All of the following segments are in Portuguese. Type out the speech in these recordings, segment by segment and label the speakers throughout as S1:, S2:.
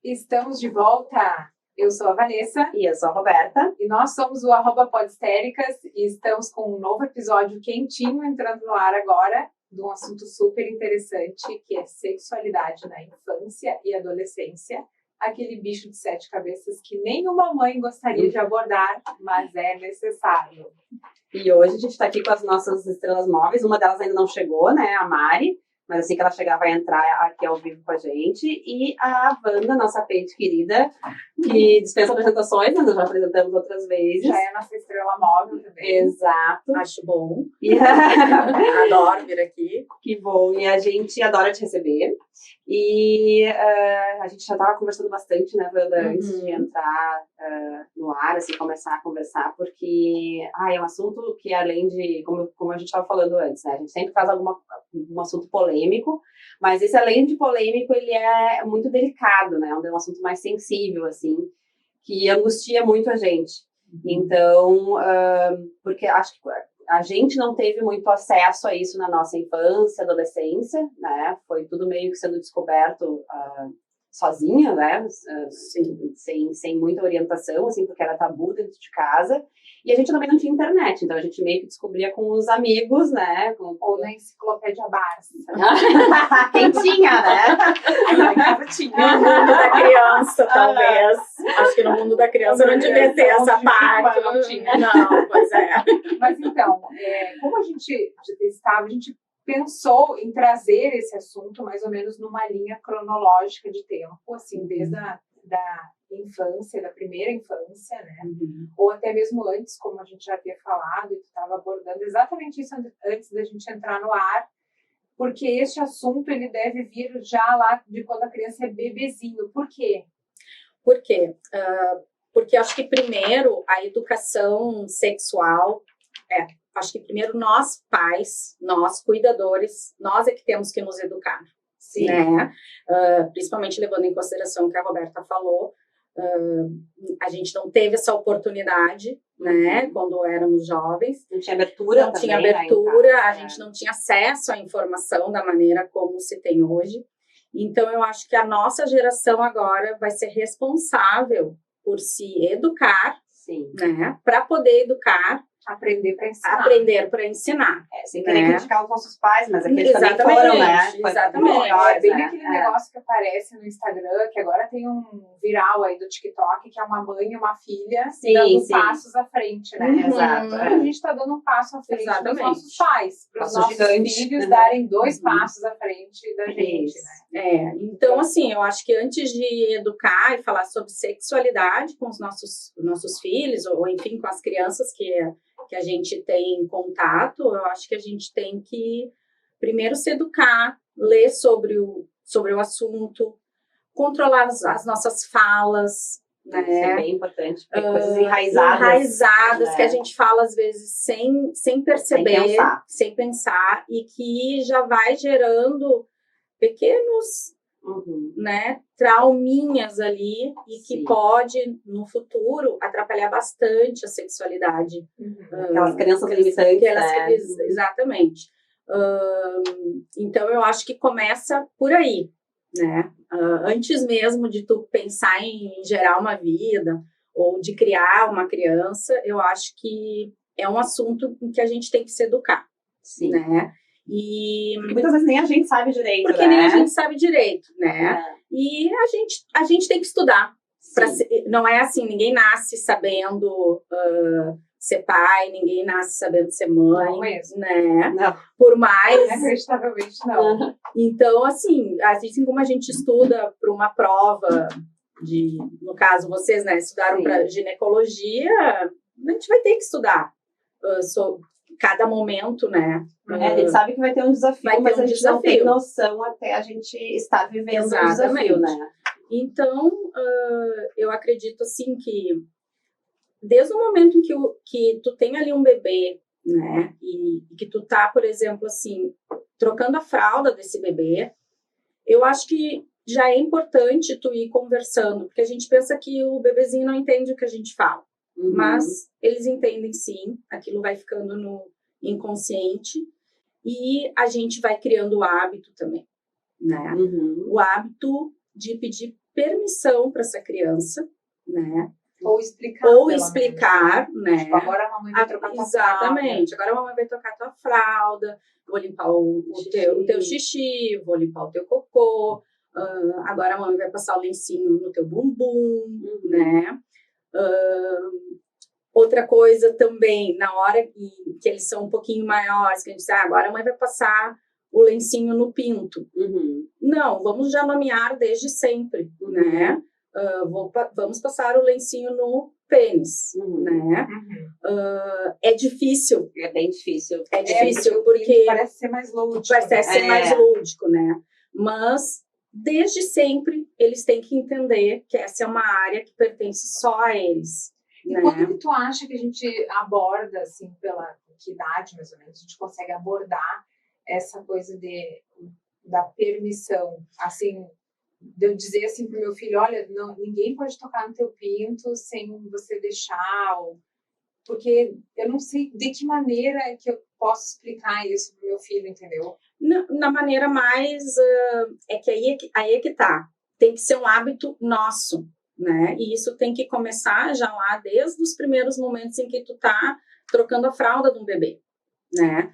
S1: Estamos de volta. Eu sou a Vanessa.
S2: E eu sou a Roberta.
S1: E nós somos o @podhistéricas e estamos com um novo episódio quentinho entrando no ar agora, de um assunto super interessante, que é sexualidade na infância e adolescência. Aquele bicho de 7 cabeças que nenhuma mãe gostaria de abordar, mas é necessário.
S2: E hoje a gente está aqui com as nossas estrelas móveis. Uma delas ainda não chegou, né? A Mari. Mas assim que ela chegar, vai entrar aqui ao vivo com a gente. E a Wanda, nossa pet querida, que dispensa apresentações, nós já apresentamos outras vezes.
S1: Já é a nossa estrela móvel também.
S2: Exato.
S3: Acho bom.
S2: E...
S3: Adoro vir aqui.
S2: Que bom. E a gente adora te receber. E a gente já estava conversando bastante, né, Wanda, antes de entrar no ar, assim, começar a conversar, porque é um assunto que, além de, como a gente estava falando antes, né, a gente sempre traz um assunto polêmico, mas esse, além de polêmico, ele é muito delicado, né, é um assunto mais sensível, assim, que angustia muito a gente. Então, porque acho que a gente não teve muito acesso a isso na nossa infância, adolescência, né? Foi tudo meio que sendo descoberto sozinha, né? Sem muita orientação, assim, porque era tabu dentro de casa. E a gente também não tinha internet, então a gente meio que descobria com os amigos, né?
S1: Ou na enciclopédia Barça.
S2: Quem tinha, né?
S3: Tinha. No mundo da criança, talvez. Acho que no mundo da criança não devia ter essa parte.
S1: Não tinha.
S3: Não, pois é.
S1: Mas então, como a gente pensou em trazer esse assunto mais ou menos numa linha cronológica de tempo, assim, desde da infância, da primeira infância, né? Ou até mesmo antes, como a gente já havia falado, e tu estava abordando exatamente isso antes da gente entrar no ar, porque este assunto ele deve vir já lá de quando a criança é bebezinho. Por quê?
S3: Por quê? Porque acho que primeiro a educação sexual acho que primeiro nós pais, nós cuidadores, nós é que temos que nos educar.
S2: Sim.
S3: Né? Principalmente levando em consideração o que a Roberta falou, a gente não teve essa oportunidade, né, quando éramos jovens.
S2: Não tinha abertura.
S3: Não tinha abertura, a gente não tinha acesso à informação da maneira como se tem hoje. Então, eu acho que a nossa geração agora vai ser responsável por se educar,
S2: sim,
S3: né, para poder educar.
S1: Aprender para ensinar.
S3: Aprender para ensinar.
S2: Sem querer criticar os nossos pais, mas aqueles também foram, né?
S3: Exatamente.
S1: É bem aquele negócio que aparece no Instagram, que agora tem um viral aí do TikTok, que é uma mãe e uma filha dando passos à frente, né?
S2: Exato.
S1: A gente está dando um passo à frente dos nossos pais, para os nossos filhos darem 2 passos à frente da gente, né?
S3: Então, assim, eu acho que antes de educar e falar sobre sexualidade com os nossos filhos, ou enfim, com as crianças que a gente tem contato, eu acho que a gente tem que primeiro se educar, ler sobre o assunto, controlar as nossas falas, né?
S2: Isso é bem importante, porque coisas enraizadas, né?
S3: Que a gente fala às vezes sem perceber, sem pensar, e que já vai gerando pequenos né, trauminhas ali e que pode, no futuro, atrapalhar bastante a sexualidade.
S2: Aquelas crianças limitantes, né?
S3: Exatamente. Então, eu acho que começa por aí, né? Antes mesmo de tu pensar em gerar uma vida ou de criar uma criança, eu acho que é um assunto em que a gente tem que se educar, né? E
S2: muitas vezes nem a gente sabe direito,
S3: porque nem a gente sabe direito, né? E a gente tem que estudar. Não é assim, ninguém nasce sabendo ser pai, ninguém nasce sabendo ser mãe,
S1: não mesmo.
S3: Né?
S2: Não.
S3: Por mais...
S1: Inacreditavelmente não.
S3: Então, assim como a gente estuda para uma prova no caso, vocês, né, estudaram para ginecologia, a gente vai ter que estudar sobre cada momento, né?
S2: A gente sabe que vai ter um desafio, mas a gente não tem noção até a gente estar vivendo o desafio, né?
S3: Então, eu acredito, assim, que desde o momento em que tu tem ali um bebê, né? E que tu tá, por exemplo, assim, trocando a fralda desse bebê, eu acho que já é importante tu ir conversando, porque a gente pensa que o bebezinho não entende o que a gente fala. Mas eles entendem sim, aquilo vai ficando no inconsciente e a gente vai criando o hábito também, né? O hábito de pedir permissão para essa criança, né?
S1: Ou explicar.
S3: Ou explicar, né?
S1: Tipo, agora a mamãe vai trocar tua
S3: Exatamente. Agora a mamãe vai trocar tua fralda, vou limpar o teu xixi, vou limpar o teu cocô, agora a mamãe vai passar o lencinho no teu bumbum, né? Outra coisa também, na hora que eles são um pouquinho maiores, que a gente diz, agora a mãe vai passar o lencinho no pinto. Não, vamos já nomear desde sempre, né? Vamos passar o lencinho no pênis, né? É difícil.
S2: É bem difícil.
S3: É difícil porque
S1: parece ser mais lúdico.
S3: Parece ser mais lúdico, né? Mas desde sempre eles têm que entender que essa é uma área que pertence só a eles.
S1: E
S3: né?
S1: quando que tu acha que a gente aborda, assim, pela que idade, mais ou menos, a gente consegue abordar essa coisa da permissão, assim, de eu dizer assim pro meu filho, olha, não, ninguém pode tocar no teu pinto sem você deixar, porque eu não sei de que maneira que eu posso explicar isso pro meu filho, entendeu?
S3: Na maneira mais, é que aí é que tá, tem que ser um hábito nosso, né? E isso tem que começar já lá desde os primeiros momentos em que tu tá trocando a fralda de um bebê, né?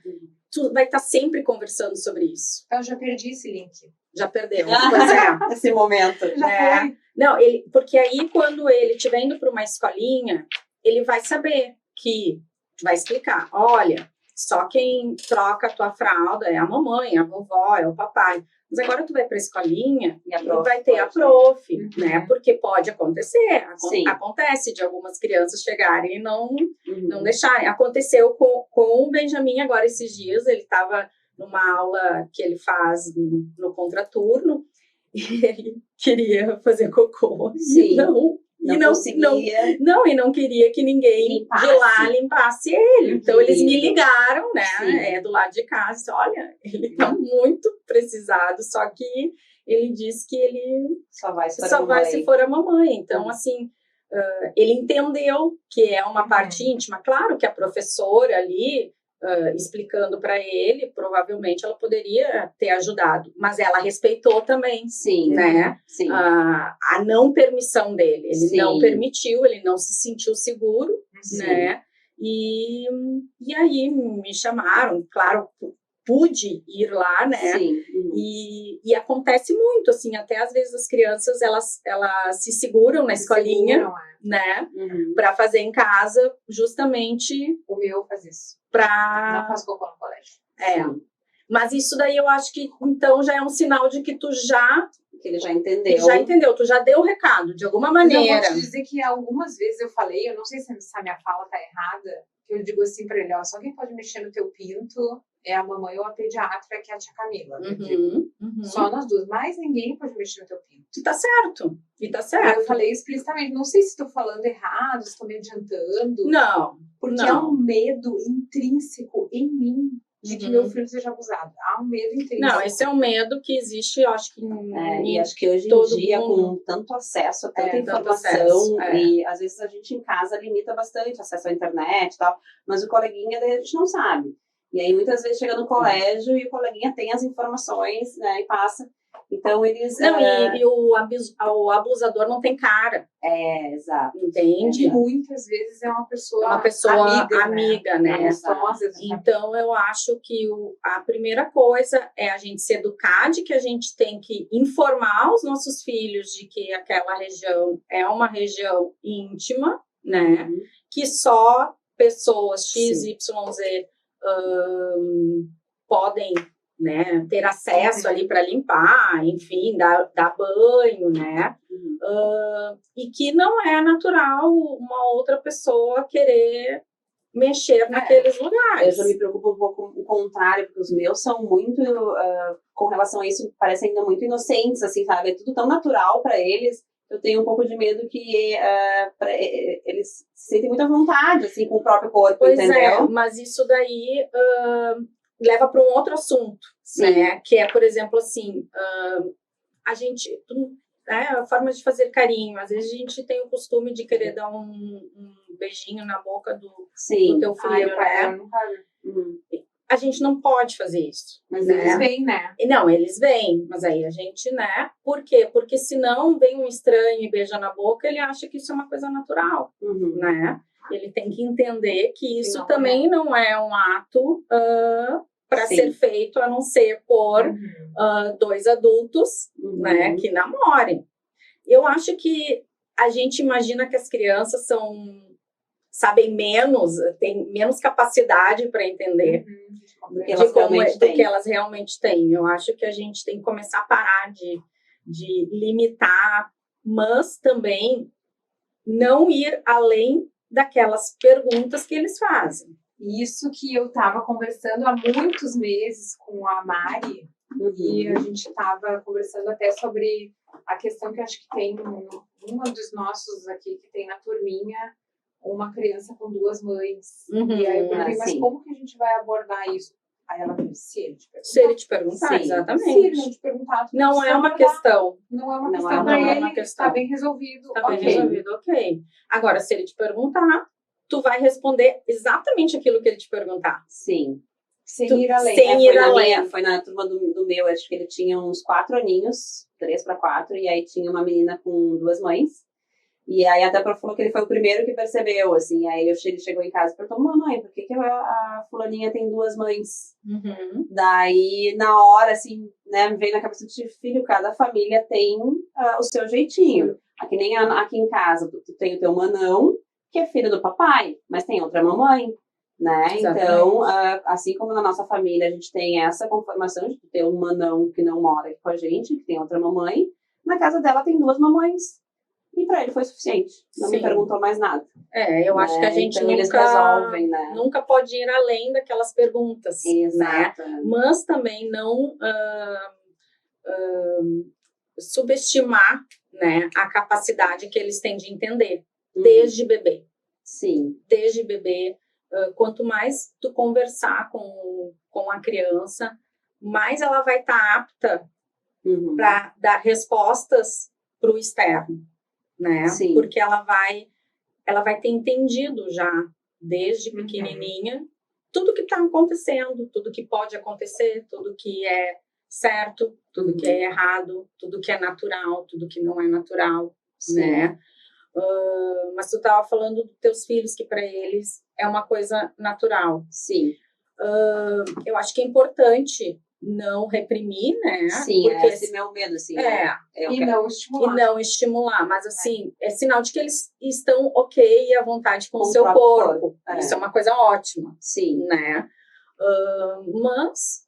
S3: Tu vai estar sempre conversando sobre isso.
S1: Eu já perdi esse link.
S3: Já perdeu, pois é.
S2: Esse momento.
S3: Já foi. Não, porque aí quando ele estiver indo para uma escolinha, ele vai saber que, vai explicar, olha, só quem troca a tua fralda é a mamãe, a vovó, é o papai. Mas agora tu vai para a escolinha e vai ter a prof, né? Porque pode acontecer. Acontece de algumas crianças chegarem e não deixarem. Aconteceu com o Benjamin agora esses dias. Ele estava numa aula que ele faz no contraturno e ele queria fazer cocô.
S2: Sim.
S3: E não queria que ninguém de lá limpasse ele. Então, eles me ligaram, né? Do lado de casa. Olha, ele tá muito precisado, só que ele disse que ele só vai se for a mamãe. Então, assim, ele entendeu que é uma parte íntima. Claro que a professora ali, explicando para ele, provavelmente ela poderia ter ajudado, mas ela respeitou também, né?
S2: Sim.
S3: A não permissão dele, ele não permitiu, ele não se sentiu seguro, né? E aí me chamaram, claro, pude ir lá, né? E acontece muito, assim, até às vezes as crianças, elas se seguram na escolinha, né? Para fazer em casa, justamente...
S1: O meu faz isso.
S3: Não
S1: faz cocô no colégio.
S3: Mas isso daí eu acho que, então, já é um sinal de que
S2: que ele já entendeu.
S3: Tu já deu o recado, de alguma maneira.
S1: Mas eu vou te dizer que algumas vezes eu falei, eu não sei se a minha fala tá errada, que eu digo assim pra ele, ó, só quem pode mexer no teu pinto é a mamãe ou a pediatra, que é a tia Camila. Só nós duas, mas ninguém pode mexer no teu pinto.
S3: E tá certo.
S1: Eu falei explicitamente, não sei se estou falando errado, se estou me adiantando.
S3: Não.
S1: Porque há um medo intrínseco em mim de que meu filho seja abusado. Há um medo intrínseco.
S3: Não, esse é um medo que existe, eu acho que
S2: e acho que hoje em dia, com tanto acesso a tanta informação, e às vezes a gente em casa limita bastante acesso à internet e tal, mas o coleguinha a gente não sabe. E aí muitas vezes chega no colégio e o coleguinha tem as informações, né, e passa. Então eles...
S3: Não, e o abusador não tem cara.
S2: Exato.
S3: Entende?
S1: E muitas vezes é uma pessoa
S3: amiga, né? Então eu acho que a primeira coisa é a gente se educar, de que a gente tem que informar os nossos filhos de que aquela região é uma região íntima, né? Que só pessoas XYZ podem, né, ter acesso ali para limpar, enfim, dar banho, né? E que não é natural uma outra pessoa querer mexer naqueles lugares.
S2: Eu já me preocupo um pouco o contrário, porque os meus são muito, com relação a isso, parecem ainda muito inocentes, assim, sabe? É tudo tão natural para eles. Eu tenho um pouco de medo que eles se sentem muita vontade, assim, com o próprio corpo, entendeu?
S3: Mas isso daí leva para um outro assunto, né? Que é, por exemplo, assim, a gente... a forma de fazer carinho. Às vezes a gente tem o costume de querer dar um beijinho na boca do teu filho, né? a gente não pode fazer isso.
S1: Mas
S3: né?
S1: eles vêm, né?
S3: Não, eles vêm, mas aí a gente, né? Por quê? Porque senão vem um estranho e beija na boca, ele acha que isso é uma coisa natural, né? Ele tem que entender que isso também não é um ato para ser feito, a não ser por 2 adultos, né, que namorem. Eu acho que a gente imagina que as crianças sabem menos, têm menos capacidade para entender do que elas realmente têm. Eu acho que a gente tem que começar a parar de limitar, mas também não ir além daquelas perguntas que eles fazem.
S1: Isso que eu estava conversando há muitos meses com a Mari, e a gente estava conversando até sobre a questão que acho que tem uma dos nossos aqui, que tem na turminha, uma criança com 2 mães. E aí eu perguntei, mas como que a gente vai abordar isso? Aí ela disse, se ele te perguntar.
S3: Exatamente.
S1: Se ele não te perguntar,
S3: não é uma questão.
S1: Não é uma questão para ele, está bem resolvido.
S3: Está bem resolvido, ok. Agora, se ele te perguntar, tu vai responder exatamente aquilo que ele te perguntar.
S2: Sim.
S1: Sem ir além.
S3: Sem ir além.
S2: Foi na turma do meu, acho que ele tinha uns 4 aninhos, 3 para 4, e aí tinha uma menina com 2 mães. E aí até falou que ele foi o primeiro que percebeu, assim. Aí ele chegou em casa e perguntou, mamãe, por que a fulaninha tem 2 mães? Daí, na hora, assim, né, veio na cabeça de filho, cada família tem o seu jeitinho. Aqui nem aqui em casa, tu tem o teu manão, que é filho do papai, mas tem outra mamãe, né? Exatamente. Então, assim como na nossa família a gente tem essa conformação de ter um manão que não mora aqui com a gente, que tem outra mamãe, na casa dela tem 2 mamães. E para ele foi suficiente. Não me perguntou mais nada.
S3: Eu acho que a gente
S2: então eles resolvem, né?
S3: Nunca pode ir além daquelas perguntas.
S2: Exato.
S3: Né? Mas também não subestimar, né, a capacidade que eles têm de entender. Desde bebê.
S2: Sim.
S3: Desde bebê. Quanto mais tu conversar com a criança, mais ela vai estar apta para dar respostas para o externo. Né?
S2: Sim.
S3: Porque ela vai ter entendido já, desde pequenininha, tudo que está acontecendo, tudo que pode acontecer, tudo que é certo, tudo que é errado, tudo que é natural, tudo que não é natural, né? Mas tu estava falando dos teus filhos, que para eles é uma coisa natural.
S2: Sim.
S3: Eu acho que é importante não reprimir, né?
S2: Sim,
S3: porque
S2: esse meu medo, assim.
S1: Não estimular.
S3: Mas, assim, é sinal de que eles estão ok e à vontade com o seu corpo. Isso é uma coisa ótima.
S2: Sim.
S3: Né? Mas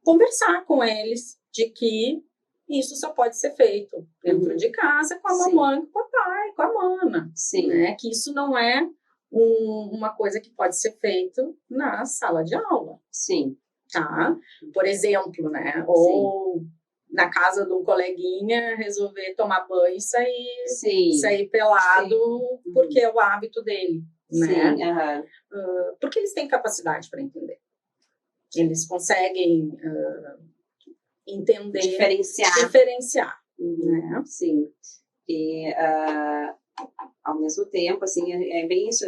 S3: conversar com eles de que isso só pode ser feito dentro de casa com a mamãe, com o papai, com a mana.
S2: Sim.
S3: Né? Que isso não é uma coisa que pode ser feito na sala de aula.
S2: Sim.
S3: Tá? Por exemplo, né? Ou na casa de um coleguinha resolver tomar banho e sair pelado porque é o hábito dele, né?
S2: Sim,
S3: porque eles têm capacidade para entender. Eles conseguem entender, diferenciar, né?
S2: Sim. E ao mesmo tempo, assim, é bem isso.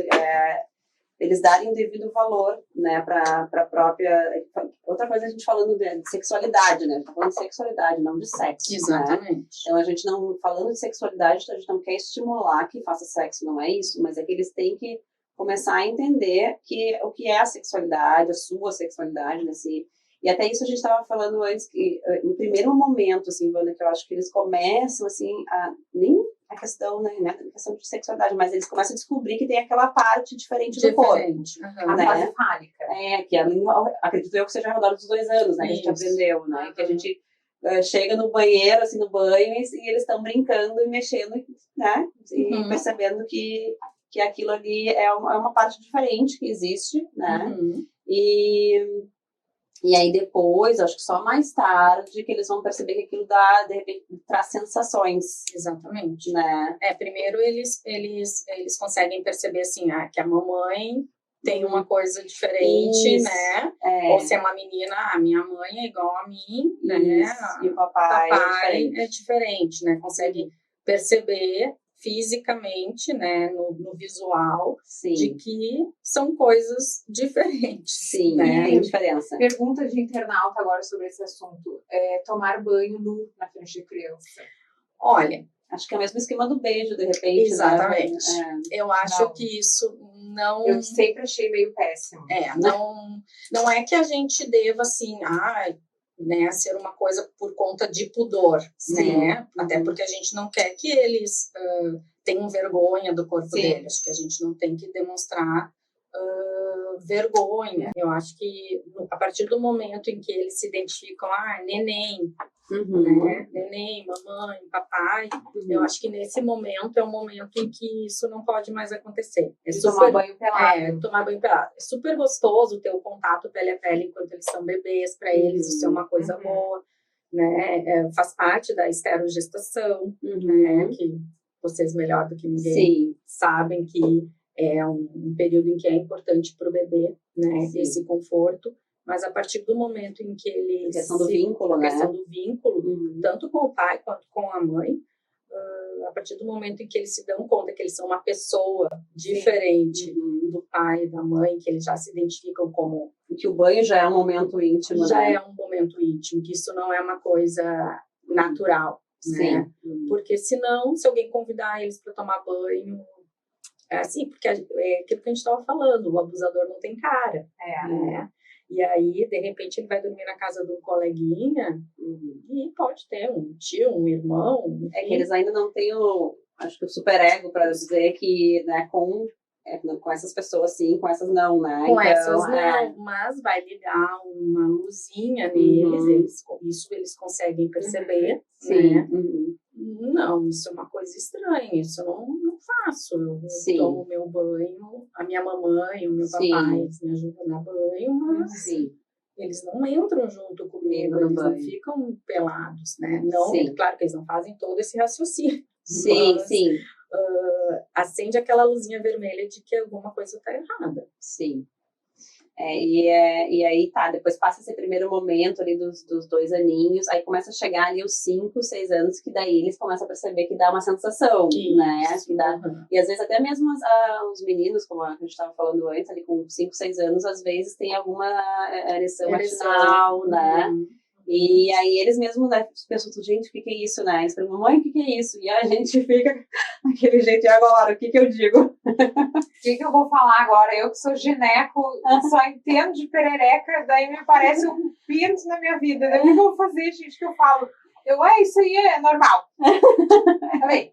S2: Eles darem o devido valor, né, para a própria... Outra coisa, a gente falando de sexualidade, né? Tá falando de sexualidade, não de sexo.
S3: Exatamente.
S2: Né? Então, a gente não... Falando de sexualidade, a gente não quer estimular que faça sexo, não é isso, mas é que eles têm que começar a entender o que é a sexualidade, a sua sexualidade, né? E até isso a gente estava falando antes, que no primeiro momento, assim, Wanda, que eu acho que eles começam, assim, nem a questão, né, a questão de sexualidade, mas eles começam a descobrir que tem aquela parte diferente do corpo.
S1: A fase fálica.
S2: Que acredito eu que seja ao redor dos 2 anos, né, que a gente aprendeu, né, que a gente chega no banheiro, assim, no banho, e eles estão brincando e mexendo, né, e percebendo que aquilo ali é uma parte diferente que existe, né, e aí depois, acho que só mais tarde, que eles vão perceber que aquilo de repente, traz sensações.
S3: Exatamente.
S2: Né?
S3: Primeiro eles conseguem perceber, assim, que a mamãe tem uma coisa diferente,
S2: isso.
S3: Né? Ou se é uma menina, a minha mãe é igual a mim, né?
S2: E o papai
S3: é diferente, né? Consegue perceber fisicamente, né, no visual,
S2: Sim.
S3: de que são coisas diferentes.
S2: Sim,
S3: né?
S2: tem diferença.
S1: Pergunta de internauta agora sobre esse assunto. Tomar banho nu na frente de criança.
S3: Olha,
S2: acho que é o mesmo esquema do beijo, de repente.
S3: Exatamente.
S2: Né?
S3: Eu acho que isso não...
S1: Eu sempre achei meio péssimo.
S3: Não é que a gente deva, assim, né, ser uma coisa por conta de pudor,
S2: Sim.
S3: né? Até porque a gente não quer que eles tenham vergonha do corpo
S1: Sim.
S3: deles. Acho que a gente não tem que demonstrar vergonha. Eu acho que a partir do momento em que eles se identificam, neném, né? Neném, mamãe, papai, eu acho que nesse momento é um momento em que isso não pode mais acontecer.
S1: Tomar banho pelado.
S3: Tomar banho pelado. É super gostoso ter o contato pele a pele enquanto eles são bebês, para eles isso é uma coisa boa, né? Faz parte da esterogestação, né? Que vocês melhor do que ninguém sabem que é um período em que é importante para o bebê, né? Esse conforto. Mas a partir do momento em que eles...
S2: A questão do vínculo,
S3: tanto com o pai quanto com a mãe, a partir do momento em que eles se dão conta que eles são uma pessoa diferente do pai e da mãe, que eles já se identificam como...
S2: Que o banho já é um momento íntimo,
S3: Já é um momento íntimo, que isso não é uma coisa natural, né? Porque senão, se alguém convidar eles para tomar banho... É assim, porque é aquilo que a gente estava falando, o abusador não tem cara, né? E aí, de repente, ele vai dormir na casa de um coleguinha e pode ter um tio, um irmão. Enfim.
S2: É que eles ainda não têm acho que o superego para dizer que, né, com essas pessoas sim, com essas não, né?
S3: Com essas não, mas vai ligar uma luzinha neles, eles conseguem perceber, né? Não, isso é uma coisa estranha, isso eu não faço. Eu tomo meu banho, a minha mamãe, o meu papai, eles me ajudam na banho, mas eles não entram junto comigo, eles não ficam pelados, né? Não, claro que eles não fazem todo esse raciocínio. Acende aquela luzinha vermelha de que alguma coisa está errada.
S2: Sim. E aí depois passa esse primeiro momento ali dos 2 aninhos, aí começa a chegar ali os 5, 6 anos, que daí eles começam a perceber que dá uma sensação, né? Que dá, e às vezes até mesmo os meninos, como a gente estava falando antes, ali com 5, 6 anos, às vezes tem alguma ereção matinal, né? E aí eles mesmos, né, pensam, gente, o que é isso, né? Eles perguntam, mãe, o que é isso? E a gente fica daquele jeito, e agora, o que eu digo?
S1: O que eu vou falar agora? Eu que sou gineco, só entendo de perereca, daí me aparece um pinto na minha vida. Daí o que eu vou fazer, gente, que eu falo? Isso aí é normal. Tá bem?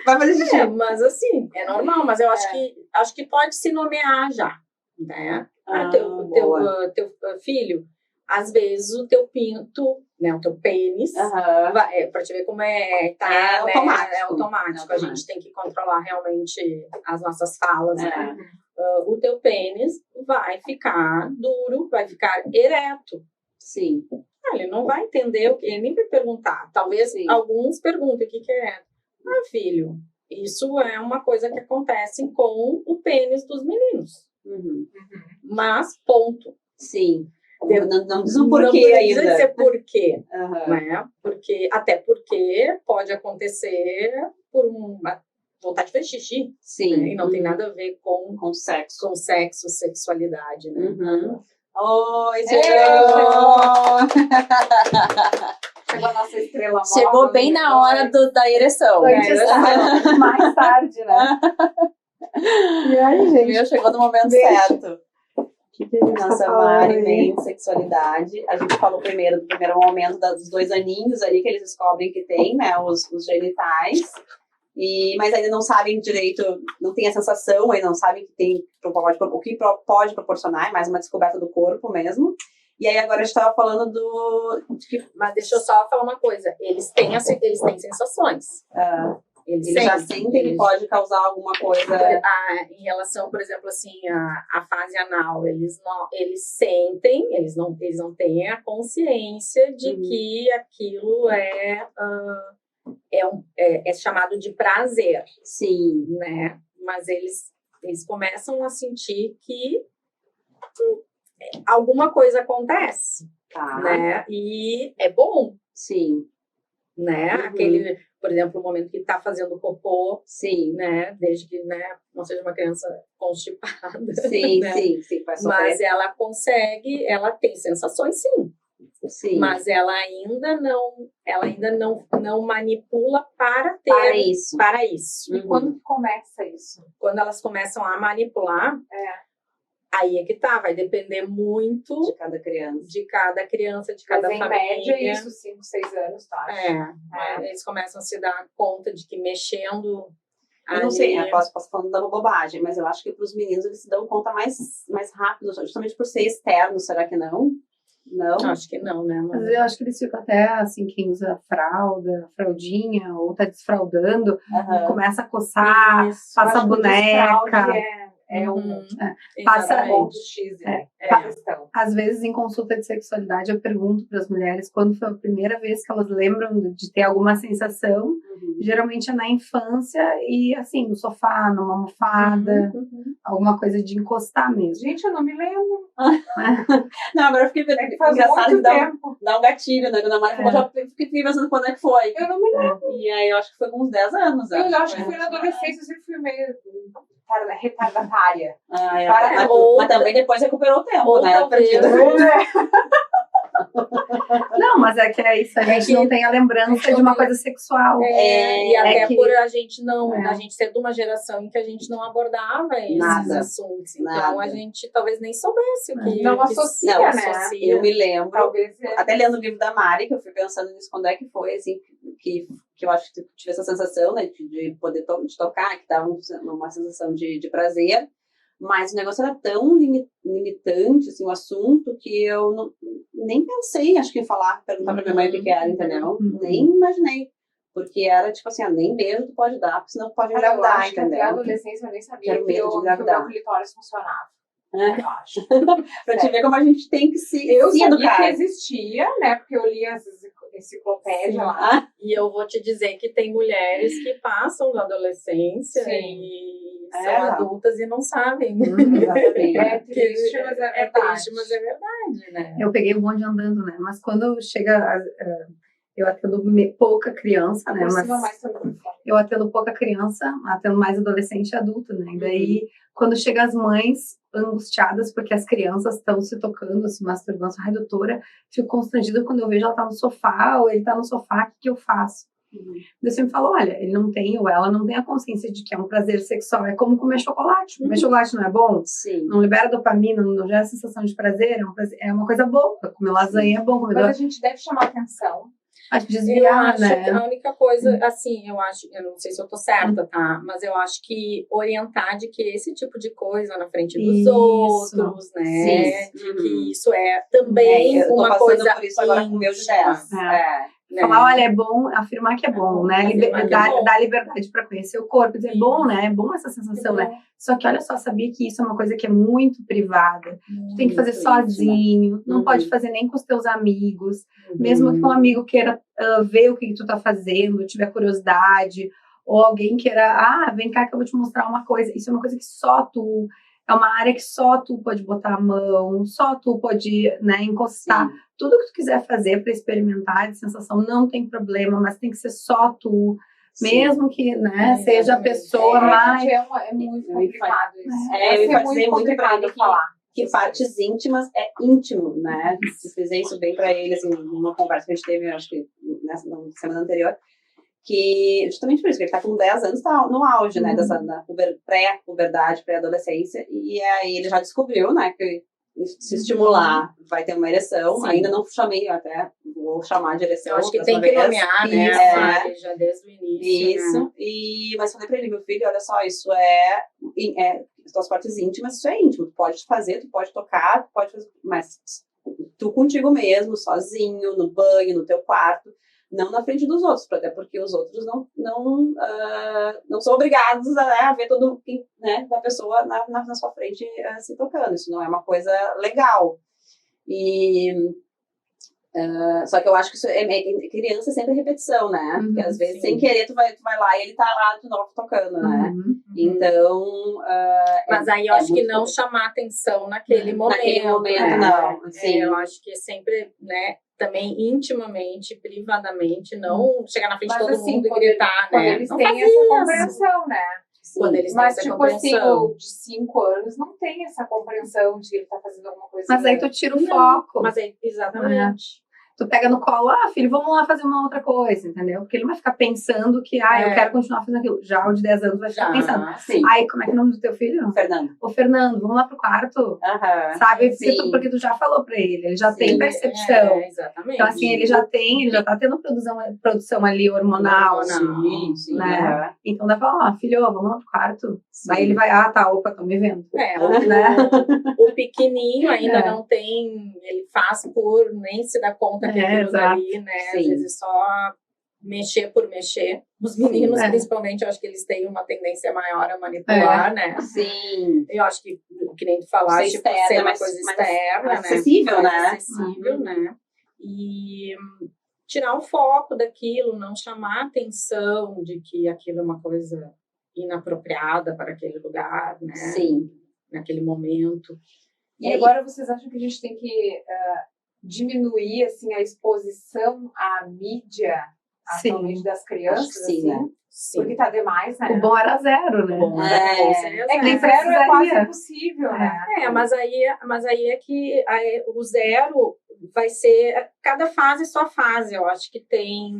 S2: Vai fazer xixi.
S3: Mas assim, é normal, mas eu acho que pode se nomear já, né? Teu filho... Às vezes o teu pinto, né, o teu pênis, para te ver como é automático. É automático. A gente tem que controlar realmente as nossas falas, né? O teu pênis vai ficar duro, vai ficar ereto.
S2: Sim.
S3: Ele não vai entender o que, ele nem vai perguntar. Talvez alguns perguntem o que é ereto. Filho, isso é uma coisa que acontece com o pênis dos meninos. Mas, ponto.
S2: Sim. Não diz um porquê ainda.
S3: Não dizer porquê, né? Até porque pode acontecer por uma vontade de fazer xixi. Né? E não tem nada a ver com sexo. Com sexo, sexualidade, né?
S2: Oi,
S1: Chegou a nossa estrela móvel.
S2: Chegou bem na hora da ereção.
S1: Mais tarde, né?
S2: E aí, gente? Chegou no momento certo. Nossa, Mari, bem sexualidade. A gente falou primeiro do primeiro momento dos 2 aninhos ali, que eles descobrem que tem, né, os genitais. Mas ainda não sabem direito, não tem a sensação, ainda não sabem que tem, o que pode proporcionar, é mais uma descoberta do corpo mesmo. E aí agora a gente estava falando
S3: Mas deixa eu só falar uma coisa, eles têm sensações.
S2: Eles já sentem que pode causar alguma coisa.
S3: Em relação, por exemplo, assim, a fase anal, eles sentem, eles não têm a consciência de que aquilo é chamado de prazer.
S2: Sim.
S3: Né? Mas eles começam a sentir que alguma coisa acontece. Né? E é bom.
S2: Sim.
S3: né? Aquele, por exemplo, o momento que tá fazendo cocô,
S2: Sim.
S3: né? Desde que, né, não seja uma criança constipada.
S2: Sim,
S3: né?
S2: sim, vai sofrer.
S3: Mas ela consegue, ela tem sensações, sim.
S2: Sim.
S3: Mas ela ainda não manipula para ter
S2: para isso.
S1: E quando que começa isso?
S3: Quando elas começam a manipular, aí é que tá, vai depender muito
S2: de cada criança,
S3: de cada
S1: Mas,
S3: família.
S1: em média, isso, 5, 6 anos, tá?
S3: Eles começam a se dar conta de que mexendo.
S2: Eu não sei, eu posso falando da bobagem, mas eu acho que para os meninos eles se dão conta mais rápido, justamente por ser externo, será que não? Não?
S3: Acho que não, né?
S4: Mas eu acho que eles ficam até assim, quem usa fralda, fraldinha, ou tá desfraldando, começa a coçar, passa a boneca. Passa
S1: ponto X, questão.
S4: Às vezes, em consulta de sexualidade, eu pergunto para as mulheres quando foi a primeira vez que elas lembram de ter alguma sensação. Geralmente é na infância e, assim, no sofá, numa almofada, alguma coisa de encostar mesmo.
S1: Gente, eu não me lembro.
S2: Não, agora eu fiquei vendo que faz engraçado que dá um gatilho, né? Quando a Mari falou, já fiquei pensando quando é que foi.
S1: Eu não me lembro.
S2: E aí eu acho que foi com uns 10 anos.
S1: Eu acho que foi na adolescência, eu sempre fui meio retardatária.
S2: Mas também depois recuperou o tempo, né?
S4: Não, mas é que é isso, a gente não tem a lembrança de uma coisa sexual.
S3: E até por a gente não, a gente ser de uma geração em que a gente não abordava esses assuntos. Então a gente talvez nem soubesse o que
S1: não associa, né?
S2: Eu me lembro,
S1: talvez
S2: até lendo o livro da Mari, que eu fui pensando nisso, quando é que foi, assim, que eu acho que tive essa sensação, né, de poder tocar, que dava uma sensação de prazer. Mas o negócio era tão limitante, assim, o assunto, que eu nem pensei, acho que em perguntar pra minha mãe o que era, entendeu? Nem imaginei. Porque era tipo assim, nem beijo tu pode dar, porque senão tu pode engravidar, entendeu?
S1: Até a adolescência eu nem sabia que o meu clitóris funcionava.
S2: Eu acho. Pra te ver como a gente tem que se
S1: educar.
S2: Eu sabia
S1: que existia, né? Porque eu li as enciclopédias lá.
S3: E eu vou te dizer que tem mulheres que passam da adolescência e são adultas e não sabem.
S1: Exatamente. É triste, mas é verdade.
S3: Triste, mas é verdade, né?
S4: Eu peguei um bonde andando, né? Mas quando chega... eu atendo pouca criança, né? Mas eu atendo pouca criança, atendo mais adolescente e adulto, né? E daí, quando chega as mães angustiadas porque as crianças estão se tocando, se masturbando, ai, doutora, fico constrangida quando eu vejo ela tá no sofá ou ele tá no sofá, o que eu faço? Eu sempre falo, olha, ele não tem ou ela não tem a consciência de que é um prazer sexual, é como comer chocolate. Comer chocolate não é bom?
S2: Sim.
S4: Não libera dopamina, não gera sensação de prazer, é uma coisa boa. Comer lasanha é bom.
S1: Mas a gente deve chamar atenção.
S4: A desviar, né?
S3: Que a única coisa, assim, eu não sei se eu tô certa, tá? Mas eu acho que orientar de que esse tipo de coisa na frente dos outros, né?
S2: Sim.
S3: De que isso é também uma coisa
S2: por isso agora com o meu de 10.
S4: Né? Falar, olha, é bom, afirmar que é bom, né? Dar liberdade para conhecer o corpo, dizer, é bom, né? É bom essa sensação, né? Só que olha só, sabia que isso é uma coisa que é muito privada. Tu tem que fazer sozinho, não pode fazer nem com os teus amigos. Mesmo que um amigo queira ver o que tu tá fazendo, tiver curiosidade, ou alguém queira, vem cá que eu vou te mostrar uma coisa. Isso é uma coisa que só tu... É uma área que só tu pode botar a mão, só tu pode, né, encostar. Sim. Tudo que tu quiser fazer para experimentar de sensação não tem problema, mas tem que ser só tu. Sim. Mesmo que, né, seja a pessoa mais...
S1: É muito complicado isso.
S2: Eu ia dizer muito para ele que partes íntimas é íntimo, né? Se fizer isso bem para ele, assim, numa conversa que a gente teve, acho que na semana anterior, que justamente por isso, que ele tá com 10 anos, tá no auge, né, dessa pré-puberdade, pré-adolescência, e aí ele já descobriu, né, que se estimular vai ter uma ereção. Sim. Ainda não chamei, até vou chamar de ereção.
S3: Eu acho que tem que nomear, né, já desde o início.
S2: Isso, né? Mas falei pra ele, meu filho, olha só, isso as tuas partes íntimas, isso é íntimo, tu pode fazer, tu pode tocar, tu pode fazer, mas tu contigo mesmo, sozinho, no banho, no teu quarto, não na frente dos outros, até porque os outros não são obrigados a ver todo, né, da pessoa na sua frente se tocando. Isso não é uma coisa legal. Só que eu acho que isso criança é sempre repetição, né? Porque às vezes, sem querer, tu vai lá e ele tá lá de novo tocando, né? Então...
S3: mas aí eu acho que não chamar atenção naquele momento.
S2: Naquele momento, não.
S3: Eu acho que sempre, né? também intimamente, privadamente, não chegar na frente de
S1: Mas,
S3: todo
S1: assim,
S3: mundo e
S1: quando
S3: gritar,
S1: Quando
S3: né?
S1: eles
S3: Não
S1: têm
S3: fazia
S1: essa
S3: isso.
S1: compreensão, né?
S3: Quando eles têm
S1: Mas,
S3: essa
S1: tipo assim,
S3: compreensão.
S1: o de 5 anos não tem essa compreensão de que ele tá fazendo alguma coisa.
S4: Mas aí tu tira o
S3: Não,
S4: foco.
S3: Mas é exatamente.
S4: Tu pega no colo, filho, vamos lá fazer uma outra coisa, entendeu? Porque ele não vai ficar pensando que, eu quero continuar fazendo aquilo. Já o de 10 anos vai ficar pensando.
S2: Sim.
S4: Aí, como é que é o nome do teu filho?
S2: Fernando.
S4: Ô, Fernando, vamos lá pro quarto. Sabe? Porque tu já falou pra ele, ele já tem percepção.
S3: Exatamente.
S4: Então, assim, ele já tá tendo produção ali hormonal.
S2: Sim.
S4: Né? Então, dá pra falar, filho, vamos lá pro quarto.
S2: Sim.
S4: Aí ele vai, opa, tô me vendo.
S3: Né?
S4: Né?
S3: O pequenininho ainda não tem, ele faz por nem se dá conta que aquilo dali, né?
S2: Sim.
S3: Às vezes só mexer por mexer. Os meninos, principalmente, eu acho que eles têm uma tendência maior a manipular, né?
S2: Sim.
S3: Eu acho que nem tu falaste, por ser uma coisa externa,
S2: mais
S3: né?
S2: acessível, né?
S3: Acessível, né? E tirar o foco daquilo, não chamar a atenção de que aquilo é uma coisa inapropriada para aquele lugar, né?
S2: Sim.
S3: Naquele momento.
S1: E agora vocês acham que a gente tem que diminuir assim, a exposição à mídia atualmente das crianças?
S2: Acho que sim,
S1: assim?
S2: né?
S3: Sim.
S1: Porque tá demais, né?
S4: O bom era 0, né?
S3: O bom era
S1: É que
S4: Nem
S1: 0 é quase
S4: precisaria.
S1: impossível, né?
S3: mas aí é que o 0 vai ser cada fase sua fase. Eu acho que tem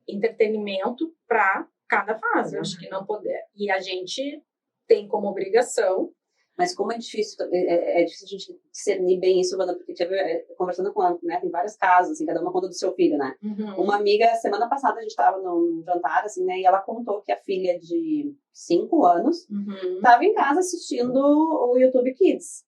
S3: entretenimento para cada fase. Eu acho que não poder. E a gente tem como obrigação.
S2: Mas como é difícil a gente discernir bem isso, Wanda, porque conversando com ela, né, tem vários casos, assim, cada uma conta do seu filho, né? Uma amiga, semana passada, a gente estava num jantar, assim, né, e ela contou que a filha de 5 anos estava em casa assistindo o YouTube Kids.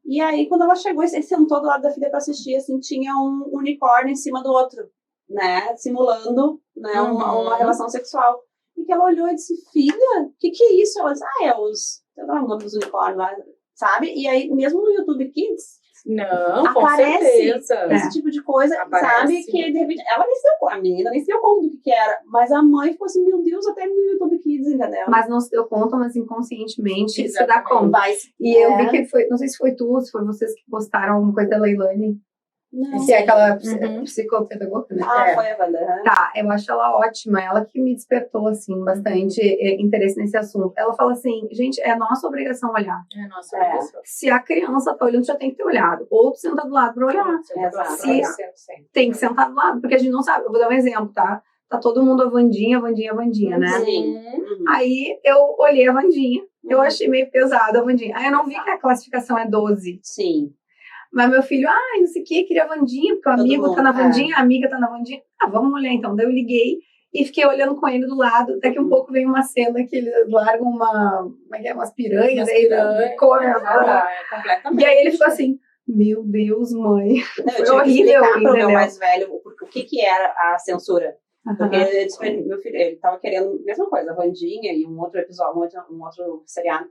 S2: E aí, quando ela chegou e sentou do lado da filha para assistir, assim, tinha um unicórnio em cima do outro, né, simulando, né, uma relação sexual. E que ela olhou e disse, filha, o que é isso? Ela disse, eu não o nome dos unicórnios lá, sabe? E aí, mesmo no YouTube Kids,
S3: aparece
S2: esse tipo de coisa,
S3: aparece.
S2: sabe? Que de repente, a menina nem se deu conta do que era, mas a mãe ficou assim, meu Deus, até no YouTube Kids, entendeu?
S4: Mas não se deu conta, mas inconscientemente se dá conta. E eu vi que foi, não sei se foi tu, se foi vocês que postaram alguma coisa da Leilani.
S2: Não.
S4: Que é aquela psicopedagoga, né?
S2: Foi a Wanda.
S4: Tá, eu acho ela ótima, ela que me despertou, assim, bastante interesse nesse assunto. Ela fala assim, gente, é nossa obrigação olhar.
S3: É nossa obrigação.
S4: Se a criança tá olhando, já tem que ter olhado. Ou tu senta do lado pra olhar. Tem que sentar do lado, porque a gente não sabe. Eu vou dar um exemplo, tá? Tá todo mundo a Wandinha, né?
S2: Sim.
S4: Aí eu olhei a Wandinha, eu achei meio pesada a Wandinha. Aí eu não vi que a classificação é 12.
S2: Sim.
S4: Mas meu filho, não sei o que, queria a Wandinha, porque o amigo tá na Wandinha, a amiga tá na Wandinha. Vamos olhar então. Daí eu liguei e fiquei olhando com ele do lado. Daqui um pouco vem uma cena que eles largam umas piranhas, aí come
S3: completamente.
S4: E aí ele ficou assim, meu Deus, mãe.
S2: Não,
S4: foi horrível,
S2: pro meu mais velho o que era a censura. Porque meu filho, ele tava querendo a mesma coisa, a Wandinha e um outro episódio, um outro seriado.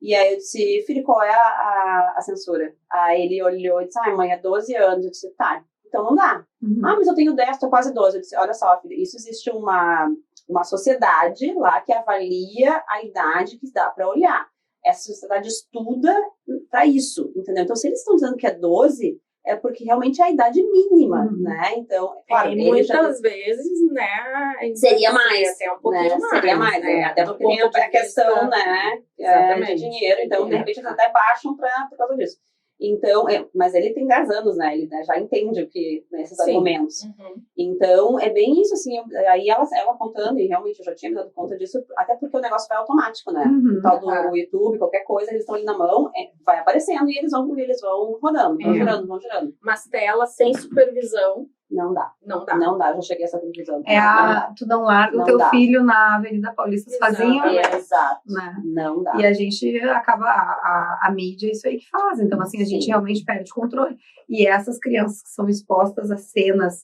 S2: E aí eu disse, filho, qual é a censura? Aí ele olhou e disse, mãe, é 12 anos. Eu disse, tá, então não dá. Mas eu tenho 10, tô quase 12. Eu disse, olha só, filho, isso existe uma sociedade lá que avalia a idade que dá para olhar. Essa sociedade estuda para isso, entendeu? Então, se eles estão dizendo que é 12, é porque realmente é a idade mínima, né? Então, claro,
S3: muitas vezes, né?
S2: Seria mais,
S3: até um pouquinho mais.
S2: Seria mais, né? Até porque tem a questão, né? De dinheiro, então, de repente, eles até baixam por causa disso. Então, mas ele tem 10 anos, né? Ele já entende o que, nesses argumentos. Então, é bem isso, assim. Aí ela contando, e realmente eu já tinha me dado conta disso, até porque o negócio vai automático, né? Tal do YouTube, qualquer coisa, eles estão ali na mão, vai aparecendo e eles vão rodando, vão girando.
S3: Mas tela sem supervisão.
S2: Não dá. Eu já cheguei a essa conclusão.
S4: Tu não larga o teu filho na Avenida Paulista sozinho.
S2: Exato.
S4: Né?
S2: Não dá.
S4: E a gente acaba, a mídia é isso aí que faz. Então, assim, a gente realmente perde o controle. E essas crianças que são expostas a cenas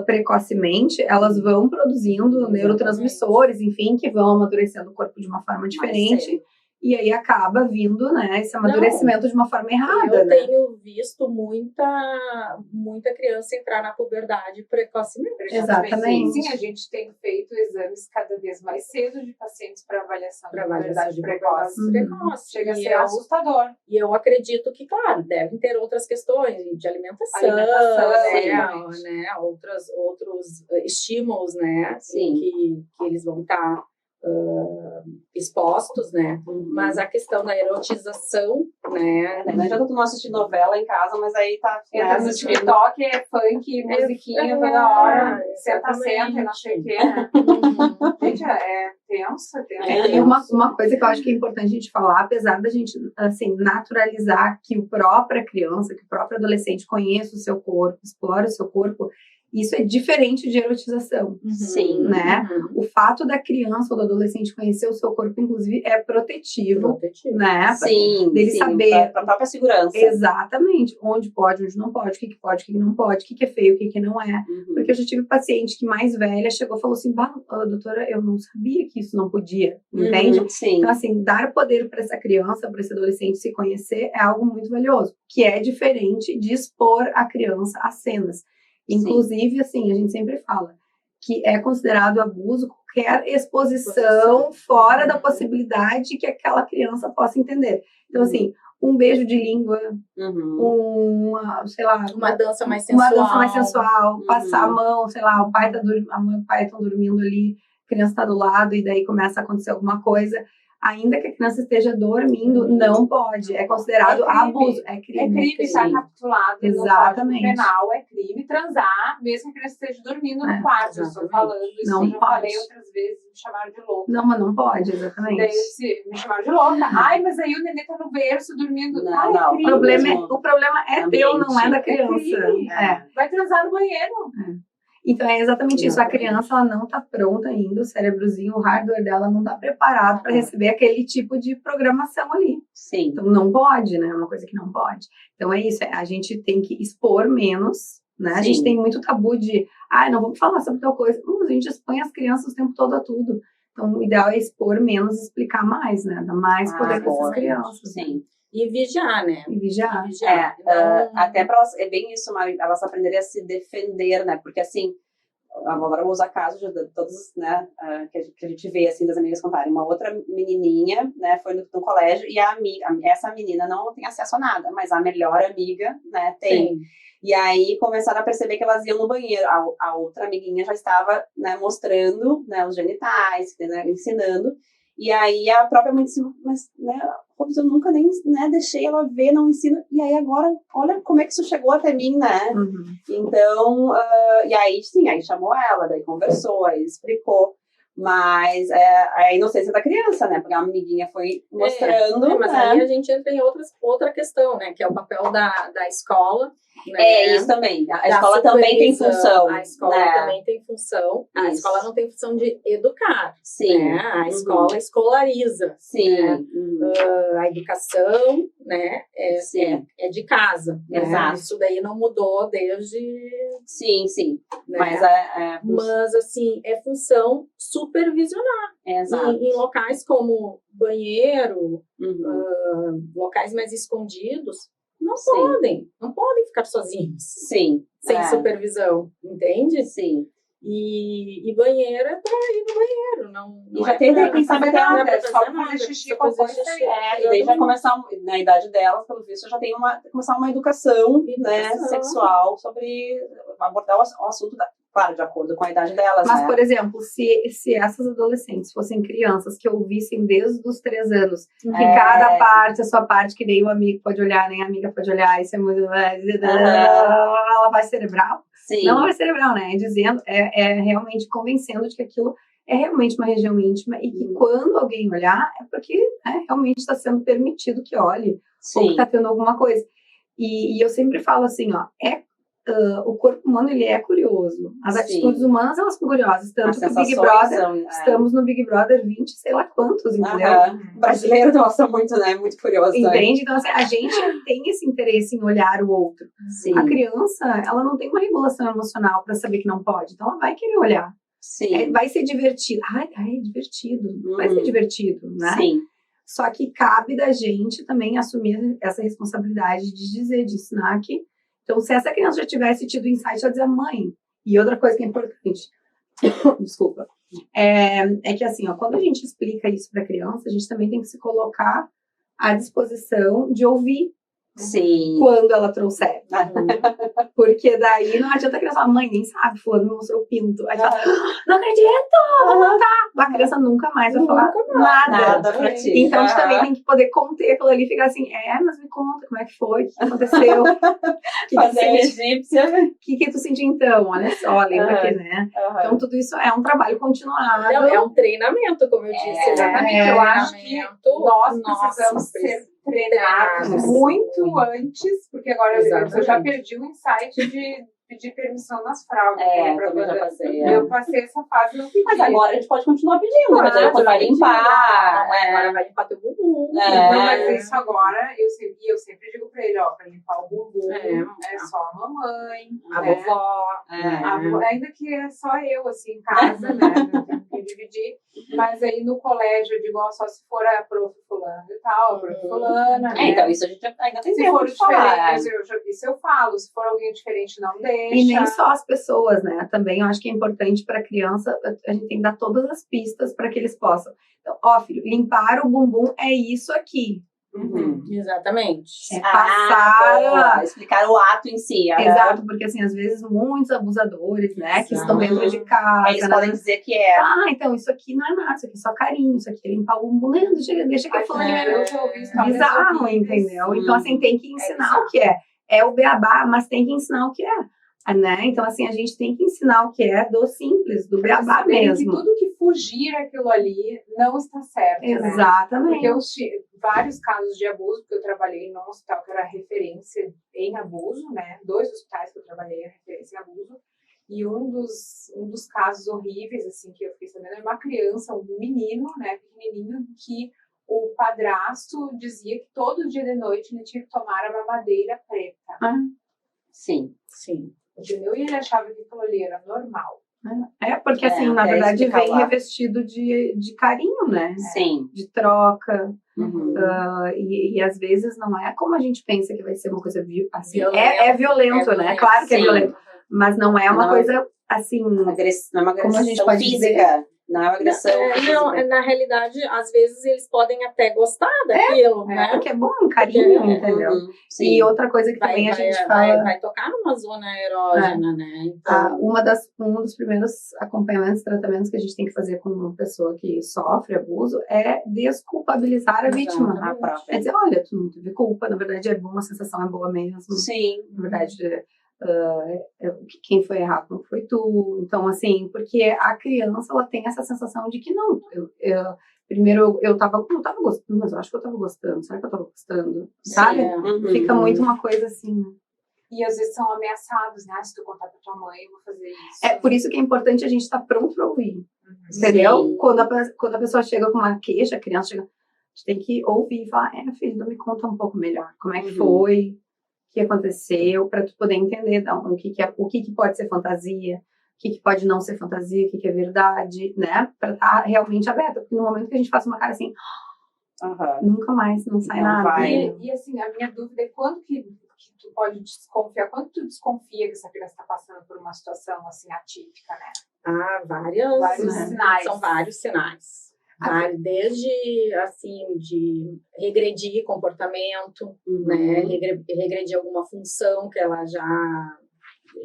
S4: precocemente, elas vão produzindo neurotransmissores, enfim, que vão amadurecendo o corpo de uma forma diferente. e aí acaba vindo, né, esse amadurecimento de uma forma errada,
S3: Eu
S4: né?
S3: tenho visto muita criança entrar na puberdade precocemente.
S4: Exatamente.
S1: Sim, a gente tem feito exames cada vez mais cedo de pacientes para avaliação
S3: Para
S1: da
S3: avaliação
S1: puberdade
S3: de
S1: precoce.
S3: puberdade precoce.
S1: Chega a
S3: E
S1: ser assustador.
S3: E eu acredito que, claro, devem ter outras questões de alimentação, né, outros estímulos, né, que eles vão estar expostos, né, mas a questão da erotização, né.
S2: Não adianta tu não assistir novela em casa, mas aí tá...
S1: Entra no TikTok, é funk, musiquinha toda hora, senta, e não sei o quê, né? Gente, é tenso.
S4: E uma coisa que eu acho que é importante a gente falar, apesar da gente, assim, naturalizar que o própria criança, que o próprio adolescente conheça o seu corpo, explore o seu corpo, isso é diferente de erotização.
S2: Sim.
S4: Né? O fato da criança ou do adolescente conhecer o seu corpo, inclusive, é protetivo. Né?
S2: Sim,
S4: dele saber.
S2: Para a própria segurança.
S4: Exatamente. Onde pode, onde não pode, o que pode, o que não pode, o que é feio, o que não é. Porque eu já tive paciente que mais velha chegou e falou assim, doutora, eu não sabia que isso não podia. Entende?
S2: Sim.
S4: Então, assim, dar poder para essa criança, para esse adolescente se conhecer é algo muito valioso. Que é diferente de expor a criança a cenas. Inclusive, assim, a gente sempre fala que é considerado abuso qualquer exposição fora da possibilidade que aquela criança possa entender. Então, assim, um beijo de língua, sei lá...
S3: Uma dança mais sensual.
S4: Passar a mão, sei lá, a mãe e o pai estão dormindo ali, a criança está do lado e daí começa a acontecer alguma coisa... Ainda que a criança esteja dormindo, não pode. É considerado abuso. É crime.
S1: Está capitulado no Código Penal, é crime transar, mesmo que a criança esteja dormindo no quarto. Eu estou falando isso,
S4: não
S1: eu já
S4: pode.
S1: falei outras vezes, me chamaram de louca.
S4: Não, mas não pode, exatamente.
S1: Daí me chamaram de louca. Ai, mas aí o neném tá no berço dormindo.
S2: Não,
S1: é crime.
S4: O problema é teu, não é da criança.
S1: Vai transar no banheiro.
S4: Então é exatamente isso, a criança ela não está pronta ainda, o cérebrozinho, o hardware dela não está preparado para receber aquele tipo de programação ali.
S2: Sim.
S4: Então não pode, né? É uma coisa que não pode. Então é isso, a gente tem que expor menos, né? A gente tem muito tabu de, não vamos falar sobre tal coisa. A gente expõe as crianças o tempo todo a tudo. Então o ideal é expor menos e explicar mais, né? Dar mais poder para essas crianças.
S2: Sim.
S3: E vigiar, né?
S4: E vigiar.
S2: Até para elas, é bem isso, elas aprenderem a se defender, né? Porque assim, agora eu vou usar casos de todos, né, que a gente vê, assim, das amigas contarem. Uma outra menininha, né, foi no colégio e essa menina não tem acesso a nada, mas a melhor amiga, né, tem. Sim. E aí começaram a perceber que elas iam no banheiro. A outra amiguinha já estava, né, mostrando, né, os genitais, né, ensinando. E aí a própria mãe disse, mas, né, eu nunca nem, né, deixei ela ver, não ensino. E aí agora, olha como é que isso chegou até mim, né? Então, e aí, sim, aí chamou ela, daí conversou, aí explicou. Mas a inocência da criança, né? Porque a amiguinha foi mostrando.
S3: Mas aí a gente entra em outra questão, né? Que é o papel da escola.
S2: Né? Isso também. A escola também tem função.
S3: A escola também tem função. A escola não tem função de educar.
S2: Sim.
S3: Né? A escola escolariza.
S2: Sim.
S3: Né? A educação, né? É de casa.
S2: Exato.
S3: Né? Isso daí não mudou desde...
S2: Sim.
S3: Né?
S2: Mas
S3: assim, é função supervisionar.
S2: Exato.
S3: Em locais como banheiro, locais mais escondidos, não podem ficar sozinhos.
S2: Sim.
S3: Sem supervisão, entende?
S2: Sim.
S3: E banheiro é pra ir no banheiro, não
S2: já tem, quem sabe até só fazer xixi, e daí já começar, na idade delas, pelo visto, já tem começar uma educação, né, sexual sobre abordar o assunto, claro, de acordo com a idade delas.
S4: Mas, por exemplo, se essas adolescentes fossem crianças que ouvissem desde os 3 anos, que cada parte, a sua parte, que nem o amigo pode olhar, nem a amiga pode olhar, isso é muito... lavagem cerebral?
S2: Sim.
S4: Não lavagem cerebral, né? Dizendo, realmente convencendo de que aquilo é realmente uma região íntima e que quando alguém olhar, é porque realmente está sendo permitido que olhe, ou que está tendo alguma coisa. E eu sempre falo assim, ó, o corpo humano, ele é curioso. As atitudes humanas, elas são curiosas. Tanto que o Big Brother, estamos no Big Brother 20, sei lá quantos, entendeu?
S2: O brasileiro gosta muito, né? Muito curioso.
S4: Entende? Então, assim, a gente tem esse interesse em olhar o outro.
S2: Sim.
S4: A criança, ela não tem uma regulação emocional para saber que não pode. Então, ela vai querer olhar.
S2: Sim.
S4: Vai ser divertido. É divertido. Vai ser divertido, né?
S2: Sim.
S4: Só que cabe da gente também assumir essa responsabilidade de dizer, de ensinar que... Então, se essa criança já tivesse tido insight, ela dizer, mãe... E outra coisa que é importante, desculpa, é que assim, ó, quando a gente explica isso para a criança, a gente também tem que se colocar à disposição de ouvir.
S2: Sim.
S4: Quando ela trouxer. Porque daí não adianta a criança falar, mãe, nem sabe, fulano me mostrou o pinto. Aí fala, não acredito, vou contar. A criança nunca mais vai falar
S2: Nada pra ti.
S4: Então a gente também tem que poder conter aquilo ali e ficar assim, mas me conta, como é que foi, o que aconteceu?
S2: Fazer a egípcia.
S4: O que tu sentiu então? Olha só, lembra que, né? Então tudo isso é um trabalho continuado.
S3: Não, é um treinamento, como eu disse.
S1: Exatamente, eu acho que nós precisamos ser treinados muito antes, porque agora eu já perdi o insight de pedir permissão nas fraldas.
S2: Também já passei.
S1: Eu passei essa fase, não pedi.
S2: Mas agora a gente pode continuar pedindo,
S1: Claro,
S2: mas vai limpar.
S3: Agora vai limpar teu bumbum.
S1: Mas isso agora, eu sempre digo pra ele, ó, pra limpar o bumbum, é só a mamãe,
S3: A
S1: né?
S3: vovó.
S1: A avó, ainda que é só eu, assim, em casa, né? Eu tenho que dividir. Mas aí no colégio, eu digo, ó, só se for a prof fulano e tal, a prof fulana, né?
S2: Então, isso a gente ainda tem
S1: se
S2: tempo
S1: for
S2: de falar.
S1: isso eu falo. Se for alguém diferente, não deixa.
S4: E nem só as pessoas, né? Também eu acho que é importante para a criança, a gente tem que dar todas as pistas para que eles possam. Então, ó, filho, limpar o bumbum é isso aqui.
S3: Exatamente.
S4: É passar.
S2: Explicar o ato em si.
S4: Exato, porque assim, às vezes muitos abusadores, né, que estão dentro de casa.
S2: Eles podem dizer que é.
S4: Então, isso aqui não é nada, isso aqui é só carinho, isso aqui é limpar o bumbum, deixa que eu falo bizarro, entendeu? Então, assim, tem que ensinar o que é. É o beabá, mas tem que ensinar o que é, né? Então, assim, a gente tem que ensinar o que é do simples, do beabá mesmo.
S1: Que tudo que fugir aquilo ali não está certo,
S4: Exatamente.
S1: Porque eu tive vários casos de abuso, porque eu trabalhei num hospital que era referência em abuso, né? 2 hospitais que eu trabalhei era referência em abuso. E um dos casos horríveis, assim, que eu fiquei sabendo, era uma criança, um menino, né, pequenininho, que o padrasto dizia que todo dia de noite ele tinha que tomar a mamadeira preta.
S2: Sim.
S1: Entendeu? E ele achava que aquilo ali era normal.
S4: Porque assim, na verdade, vem revestido de carinho, né?
S2: Sim.
S4: De troca. E às vezes não é como a gente pensa que vai ser uma coisa assim. É violento, né? Claro que é violento. Mas não é uma coisa assim.
S2: Não é uma
S4: como a gente pode
S2: física.
S4: dizer.
S2: Não é uma agressão.
S3: Não, na realidade, às vezes eles podem até gostar daquilo, né?
S4: Porque é bom, um carinho, entendeu? E outra coisa que também a gente fala...
S3: Vai tocar numa zona erógena, né?
S4: Então... um dos primeiros acompanhamentos, tratamentos que a gente tem que fazer com uma pessoa que sofre abuso é desculpabilizar a vítima.
S2: A própria.
S4: É dizer, olha, tu não teve culpa, na verdade é bom, a sensação é boa mesmo.
S2: Sim.
S4: Na verdade... quem foi errado não foi tu. Então, assim, porque a criança, ela tem essa sensação de que não, primeiro eu tava gostando, mas eu acho que eu tava gostando, será que eu tava gostando? Sabe? Fica muito uma coisa assim.
S1: E às vezes são ameaçados, né? Se tu contar pra tua mãe, eu vou fazer isso.
S4: É por isso que é importante a gente estar pronto pra ouvir. Entendeu? Quando a pessoa chega com uma queixa, a criança chega, a gente tem que ouvir e falar, filho, me conta um pouco melhor, como é que foi? O que aconteceu, para tu poder entender o que pode ser fantasia, o que pode não ser fantasia, o que é verdade, né? Para estar realmente aberta, porque no momento que a gente faz uma cara assim, nunca mais, não sai nada.
S1: E assim, a minha dúvida é quando que tu pode desconfiar, quando tu desconfia que essa criança está passando por uma situação assim atípica, né?
S3: Vários
S1: sinais.
S3: São vários sinais. Desde, assim, de regredir comportamento, né? Regredir alguma função que ela já...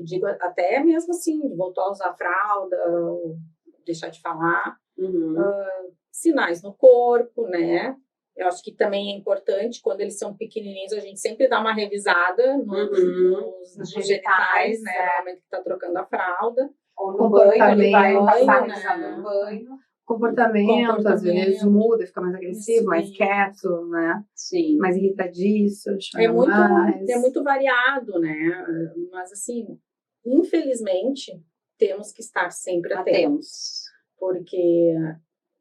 S3: Digo, até mesmo assim, voltou a usar fralda, ou deixar de falar. Sinais no corpo, né? Eu acho que também é importante, quando eles são pequenininhos, a gente sempre dá uma revisada nos genitais, né? No momento que tá trocando a fralda.
S1: Ou no banho, ele vai passar
S3: né?
S1: no banho.
S4: Comportamento, às vezes muda, fica mais agressivo, mais quieto, né?
S2: Sim.
S4: Mais irritadiço.
S3: É muito variado, né? Mas, assim, infelizmente, temos que estar sempre atentos. Porque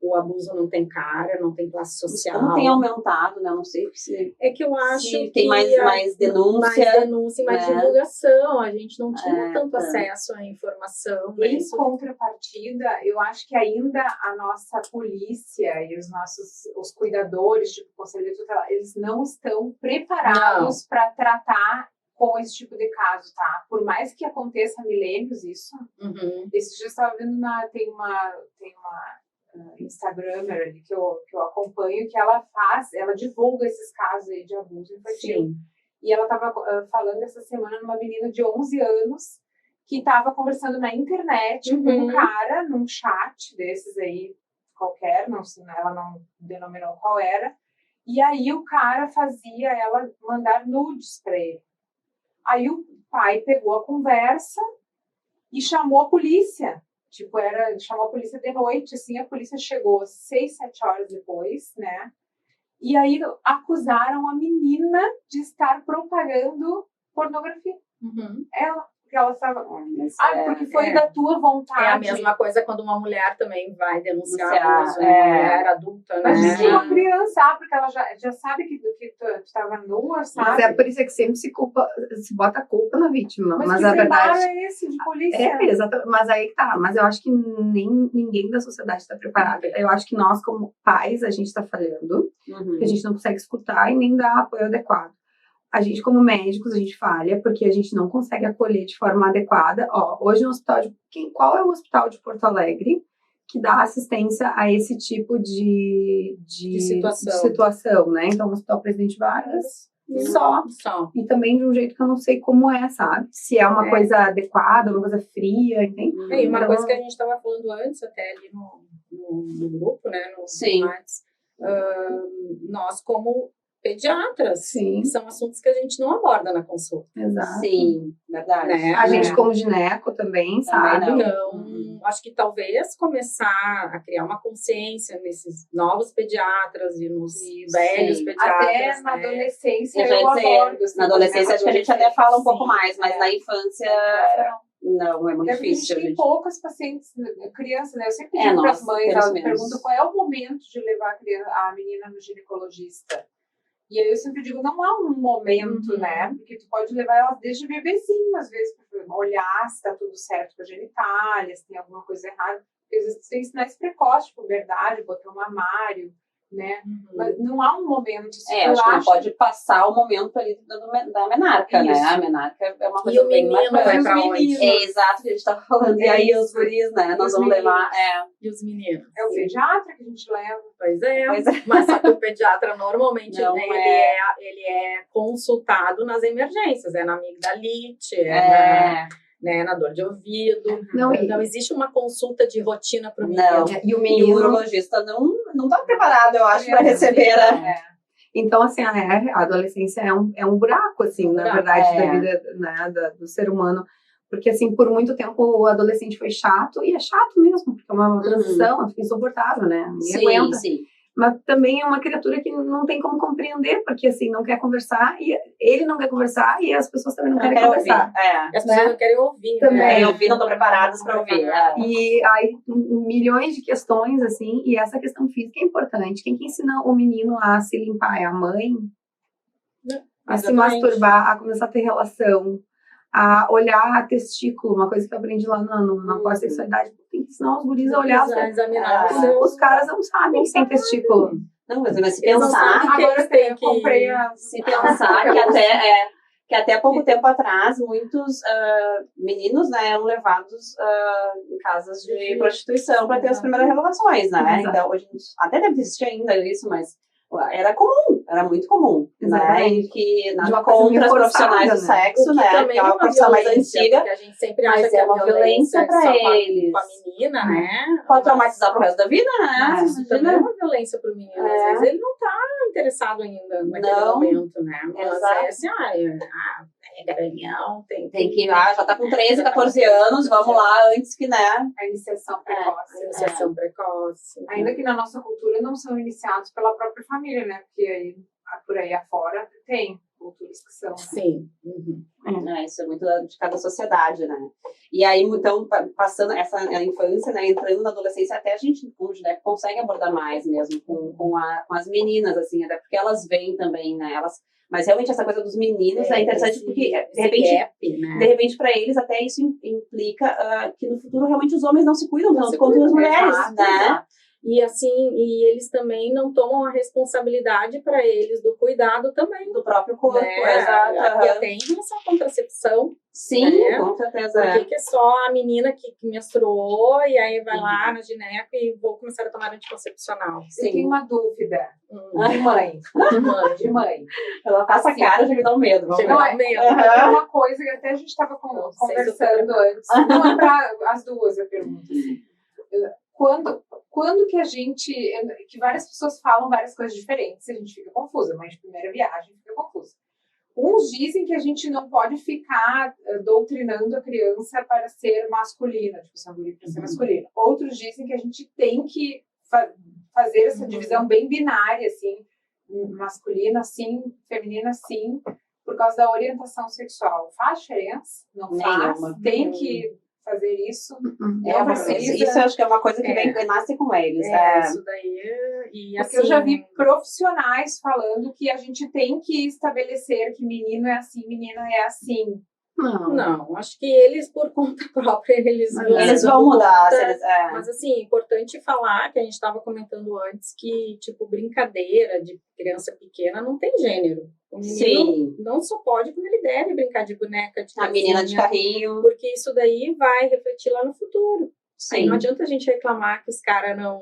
S3: o abuso não tem cara, não tem classe social.
S2: Como tem aumentado, né? Eu não sei se
S3: É que eu acho
S2: tem
S3: que
S2: mais denúncia.
S3: mais denúncia e mais
S2: né?
S3: divulgação. A gente não tinha tanto
S2: tá.
S3: acesso à informação. Né?
S1: Em
S3: Isso
S1: contrapartida, eu acho que ainda a nossa polícia e os cuidadores, tipo o Conselho de Tutela, eles não estão preparados para tratar com esse tipo de caso, tá? Por mais que aconteça há milênios isso, esse dia eu estava vendo tem uma Instagramer ali que eu acompanho, que ela divulga esses casos aí de abuso infantil.
S3: Sim.
S1: E ela estava falando essa semana numa menina de 11 anos que estava conversando na internet com um cara, num chat desses aí, qualquer, não sei, ela não denominou qual era, e aí o cara fazia ela mandar nudes para ele. Aí o pai pegou a conversa e chamou a polícia. Tipo, chamou a polícia de noite, assim, a polícia chegou 6, 7 horas depois, né? E aí acusaram a menina de estar propagando pornografia. Porque ela estava... porque foi da tua vontade.
S3: É a mesma coisa quando uma mulher também vai denunciar abuso, uma mulher adulta, né?
S1: Mas uma criança, porque ela já sabe que tu estava nua, sabe?
S4: Mas é por isso que sempre se bota a culpa na vítima. Mas a verdade
S1: é esse de polícia.
S4: Exatamente. Mas aí tá. Mas eu acho que ninguém da sociedade está preparado. Eu acho que nós, como pais, a gente está falhando, porque a gente não consegue escutar e nem dar apoio adequado. A gente, como médicos, a gente falha porque a gente não consegue acolher de forma adequada. Hoje no hospital qual é o hospital de Porto Alegre que dá assistência a esse tipo de situação, né? Então, o Hospital Presidente Vargas, só. E também de um jeito que eu não sei como sabe? Se é uma coisa adequada, uma coisa fria, entende?
S3: E uma coisa que a gente estava falando antes, até ali no grupo, né?
S2: Sim.
S3: Nós, como pediatras,
S4: Sim.
S3: são assuntos que a gente não aborda na consulta.
S4: Exato.
S2: Sim, verdade.
S3: Né?
S4: A gente, como gineco, também sabe?
S3: Então, acho que talvez começar a criar uma consciência nesses novos pediatras e nos velhos pediatras.
S1: Até na adolescência,
S2: na adolescência, acho que a gente até fala um pouco mais, mas na infância... Não, é muito difícil.
S1: A gente tem poucas pacientes, crianças, né? Eu sempre digo para as mães, elas me perguntam qual é o momento de levar a menina no ginecologista. E aí eu sempre digo, não há um momento, né? Porque tu pode levar ela desde bebezinho, às vezes, para olhar se tá tudo certo com a genitália, se tem alguma coisa errada. Porque às vezes tem sinais precoces de puberdade, botar um armário, né? Mas não há um momento.
S2: Acho que não pode passar o momento ali da menarca, né? A menarca é uma coisa bem mais... exato, que a gente tá falando. E aí os guris, né? Nós vamos levar...
S3: E os meninos?
S1: É o pediatra que a gente leva.
S3: Pois é. Mas só que o pediatra normalmente ele é consultado nas emergências, na amigdalite, na dor de ouvido. Não existe uma consitta de rotina para o menino.
S2: Não. E o urologista não está preparado, eu acho, para receber.
S4: Então, assim, a adolescência é um buraco, assim, na verdade, da vida, né, do ser humano. Porque, assim, por muito tempo o adolescente foi chato, e é chato mesmo, porque é uma transição, fica insuportável, né? Ninguém aguenta.
S2: Sim.
S4: Mas também é uma criatura que não tem como compreender, porque, assim, não quer conversar, e ele não quer conversar, e as pessoas também não querem conversar.
S3: As pessoas não querem ouvir.
S4: Também.
S2: Ouvir, não estão preparadas para ouvir.
S4: E aí, milhões de questões, assim, e essa questão física é importante. Quem que ensina o menino a se limpar é a mãe, a se masturbar, a começar a ter relação, a olhar a testículo, uma coisa que eu aprendi lá na pós-sexualidade, tem que ensinar os guris a olhar. Os caras não sabem que tem testículo.
S2: Não, mas se pensar...
S1: Agora eu comprei
S2: Se pensar que até pouco tempo atrás, muitos meninos, né, eram levados em casas de prostituição para ter as primeiras relações, né? Então, hoje até deve existir ainda isso, mas era comum, era muito comum, né? E que nada contra os profissionais do sexo, né? Que é uma profissão mais antiga,
S3: porque a gente sempre acha que
S2: é uma violência para eles.
S3: Com a menina, né?
S2: Pode traumatizar pro resto da vida, né?
S3: Isso também é uma violência pro menino. Às vezes ele não tá interessado ainda naquele momento, né? Mas é assim, garanhão, tem que...
S2: já tá com 13, 14 anos, vamos lá, antes que, né?
S1: A iniciação precoce.
S3: Iniciação precoce.
S1: Ainda que na nossa cultura não são iniciados pela própria família, né? Porque aí, por aí afora tem culturas que são.
S3: Sim.
S2: Isso é muito de cada sociedade, né? E aí, então, passando a infância, né, entrando na adolescência, até a gente hoje, né, consegue abordar mais mesmo com as meninas, assim, até porque elas vêm também, né? Mas realmente essa coisa dos meninos é interessante porque, de repente, para eles, até isso implica que no futuro realmente os homens não se cuidam tanto quanto as mulheres, né?
S3: E assim, e eles também não tomam a responsabilidade para eles do cuidado também.
S2: Do próprio corpo, exato.
S3: E até em relação à contracepção.
S2: Sim, com certeza.
S3: Por que é só a menina que menstruou e aí vai lá na gineco e vou começar a tomar anticoncepcional?
S1: Sim. Eu tenho uma dúvida. De mãe.
S2: Ela passa a cara, já me dá um medo.
S1: É uma coisa que até a gente estava conversando antes. Não é para as duas a pergunta. Quando que a gente... Que várias pessoas falam várias coisas diferentes, a gente fica confusa. Mãe de primeira viagem fica confusa. Uns dizem que a gente não pode ficar doutrinando a criança para ser masculina, tipo, ser guri para ser masculina. Outros dizem que a gente tem que fazer essa divisão bem binária, assim, masculina sim, feminina sim, por causa da orientação sexual. Faz diferença? Não faz? Tem que fazer isso?
S2: Isso eu acho que é uma coisa que nasce com eles.
S3: Isso daí. E
S1: porque eu já vi profissionais falando que a gente tem que estabelecer que menino é assim, menina é assim.
S3: Não, acho que eles, por conta própria, eles
S2: vão mudar.
S3: Mas, assim, é importante falar, que a gente estava comentando antes, que, tipo, brincadeira de criança pequena não tem gênero. O menino não só pode, como ele deve brincar de boneca, de
S2: a menina de carrinho.
S3: Porque isso daí vai refletir lá no futuro.
S2: Sim.
S3: Aí não adianta a gente reclamar que os caras não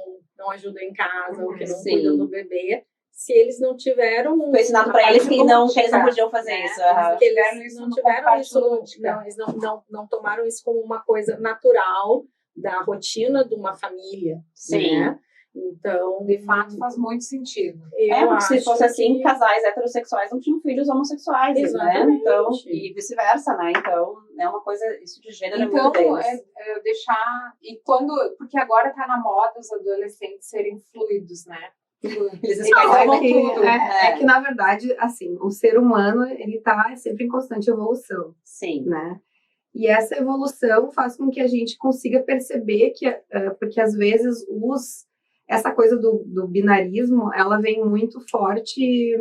S3: ajudam em casa, ou que não cuidam do bebê, se eles não tiveram...
S2: Foi ensinado para eles que eles não podiam fazer isso.
S3: Que eles não tiveram isso, eles não tomaram isso como uma coisa natural da rotina de uma família.
S2: Sim.
S3: Né? Então,
S1: de fato, faz muito sentido.
S2: Porque se fosse assim, casais heterossexuais não tinham filhos homossexuais, né? Então, e vice-versa, né? Então, é uma coisa, isso de gênero
S1: então,
S2: é muito deles.
S1: Deixar... Porque agora tá na moda os adolescentes serem fluidos, né?
S2: Eles escolhem
S4: tudo. É que, na verdade, assim, o ser humano, ele tá sempre em constante evolução.
S2: Sim.
S4: Né? E essa evolução faz com que a gente consiga perceber que, porque às vezes essa coisa do binarismo, ela vem muito forte,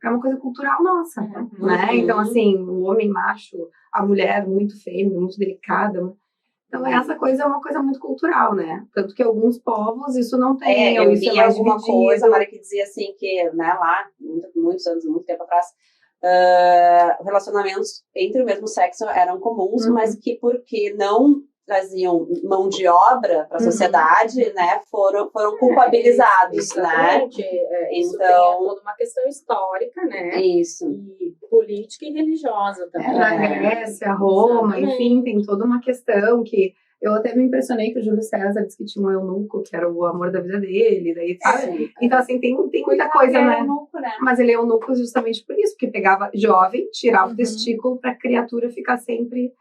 S4: é uma coisa cultural nossa, né? Então, assim, o homem macho, a mulher muito fêmea, muito delicada. Então, essa coisa é uma coisa muito cultural, né? Tanto que alguns povos isso não tem.
S2: Eu li alguma coisa, a Mari, que dizia assim que, né, lá, muitos anos, muito tempo atrás, relacionamentos entre o mesmo sexo eram comuns, mas que porque não traziam mão de obra para a sociedade, né, foram culpabilizados, né?
S3: Isso
S2: então,
S3: tem toda uma questão histórica, né?
S2: Isso.
S3: E política e religiosa também.
S4: Na Grécia, Roma, enfim, tem toda uma questão que eu até me impressionei que o Júlio César disse que tinha um eunuco, que era o amor da vida dele, daí, então assim, tem muita coisa, né?
S1: Eunuco, né?
S4: Mas ele é eunuco justamente por isso, porque pegava jovem, tirava o testículo para a criatura ficar sempre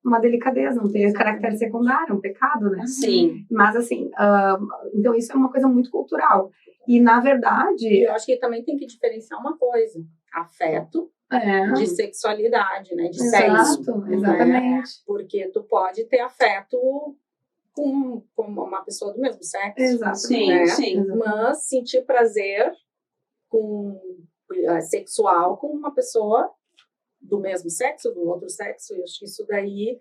S4: uma delicadeza, não ter caractere secundário, um pecado, né?
S2: Sim.
S4: Mas assim, então isso é uma coisa muito cultural. E na verdade...
S3: Eu acho que também tem que diferenciar uma coisa, afeto de sexualidade, né? De sexo.
S4: Exatamente.
S3: Né? Porque tu pode ter afeto com uma pessoa do mesmo sexo.
S4: Exatamente.
S3: Né?
S2: Sim.
S3: Mas sentir prazer sexual com uma pessoa do mesmo sexo, do outro sexo, eu acho que isso daí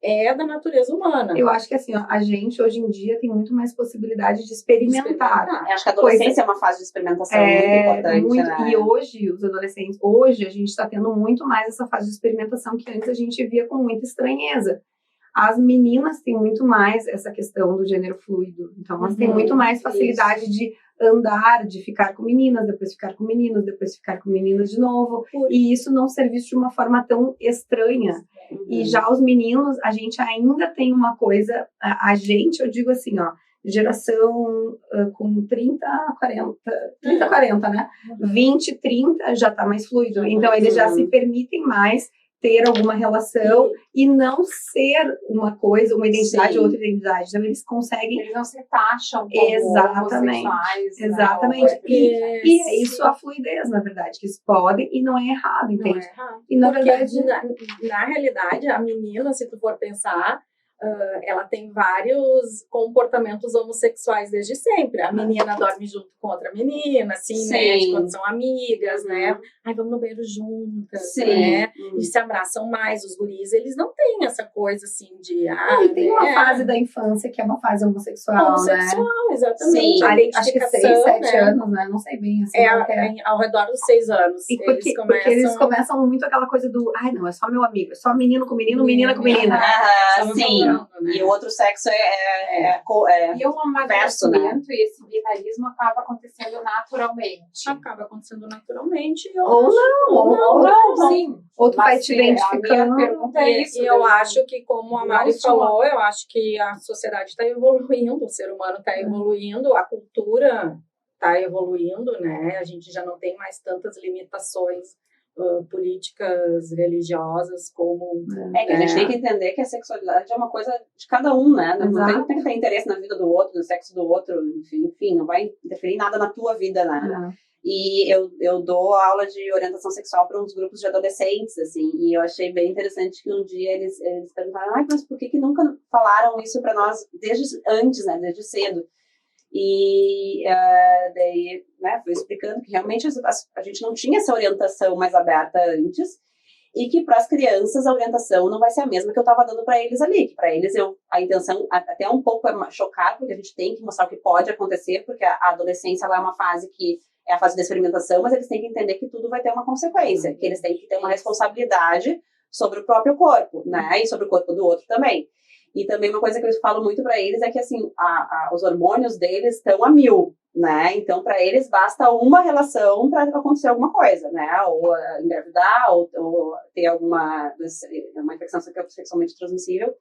S3: é da natureza humana.
S4: Eu acho que assim, a gente hoje em dia tem muito mais possibilidade de experimentar.
S2: Eu acho que a adolescência é uma fase de experimentação muito importante, né?
S4: E hoje, os adolescentes, a gente está tendo muito mais essa fase de experimentação que antes a gente via com muita estranheza. As meninas têm muito mais essa questão do gênero fluido. Então, elas têm muito mais facilidade de andar, de ficar com meninas, depois ficar com meninos, depois ficar com meninas de novo. E isso não ser visto de uma forma tão estranha. E já os meninos, a gente ainda tem uma coisa... eu digo assim, ó, geração com 30, 40, né? 20, 30 já tá mais fluido. Então, eles já se permitem mais ter alguma relação e não ser uma coisa, uma identidade
S2: Sim.
S4: ou outra identidade. Então, eles conseguem...
S1: Eles não se taxam como
S4: Exatamente.
S1: homossexuais.
S4: Exatamente.
S1: Né?
S4: E é isso a fluidez, na verdade, que eles podem e não é errado,
S3: Não
S4: entende?
S3: é errado.
S4: E na
S3: Porque
S4: verdade...
S3: na realidade, a menina, se tu for pensar, ela tem vários comportamentos homossexuais desde sempre. A menina dorme junto com outra menina, assim,
S2: Sim.
S3: né? De quando são amigas, né? Ai, vamos no banheiro juntas, né? E se abraçam mais. Os guris, eles não têm essa coisa, assim, de...
S4: E tem uma fase da infância que é uma fase homossexual,
S3: homossexual,
S4: né?
S3: exatamente.
S2: Sim.
S3: A
S4: Acho que 6,
S3: identificação,
S4: 7
S3: né?
S4: anos, né? Não sei bem assim. qual que é.
S3: Ao redor dos 6 anos.
S4: E porque eles começam muito aquela coisa do, ai, não, é só meu amigo, é só menino com menino, menina com menina.
S2: Sim.
S3: Falando, né?
S2: E o outro sexo é
S1: E o amadurecimento e esse binarismo acaba acontecendo naturalmente.
S3: Acaba acontecendo naturalmente.
S4: Ou não,
S1: sim.
S4: Ou tu vai
S1: Mas
S4: te
S1: a minha
S4: identificando.
S1: pergunta é isso.
S3: E eu acho que, como a
S1: Não
S3: Mari
S1: só-
S3: falou, eu acho que a sociedade está evoluindo, o ser humano está evoluindo, a cultura está evoluindo, né? A gente já não tem mais tantas limitações políticas, religiosas, como...
S2: É que a gente tem que entender que a sexualidade é uma coisa de cada um, né? Não tem que ter interesse na vida do outro, no sexo do outro, enfim, não vai interferir em nada na tua vida, né? E eu dou aula de orientação sexual para uns grupos de adolescentes, assim, e eu achei bem interessante que um dia eles perguntaram, ai, mas por que nunca falaram isso para nós desde antes, né? Desde cedo. E daí, né, fui explicando que realmente a gente não tinha essa orientação mais aberta antes e que para as crianças a orientação não vai ser a mesma que eu estava dando para eles ali, que para eles a intenção até um pouco é chocar, porque a gente tem que mostrar o que pode acontecer, porque a adolescência ela é uma fase que é a fase de experimentação, mas eles têm que entender que tudo vai ter uma consequência, que eles têm que ter uma responsabilidade sobre o próprio corpo, né, e sobre o corpo do outro também. E também uma coisa que eu falo muito para eles é que, assim, os hormônios deles estão a 1000, né? Então, para eles, basta uma relação para acontecer alguma coisa, né? Ou engravidar, ou ter uma infecção sexualmente transmissível.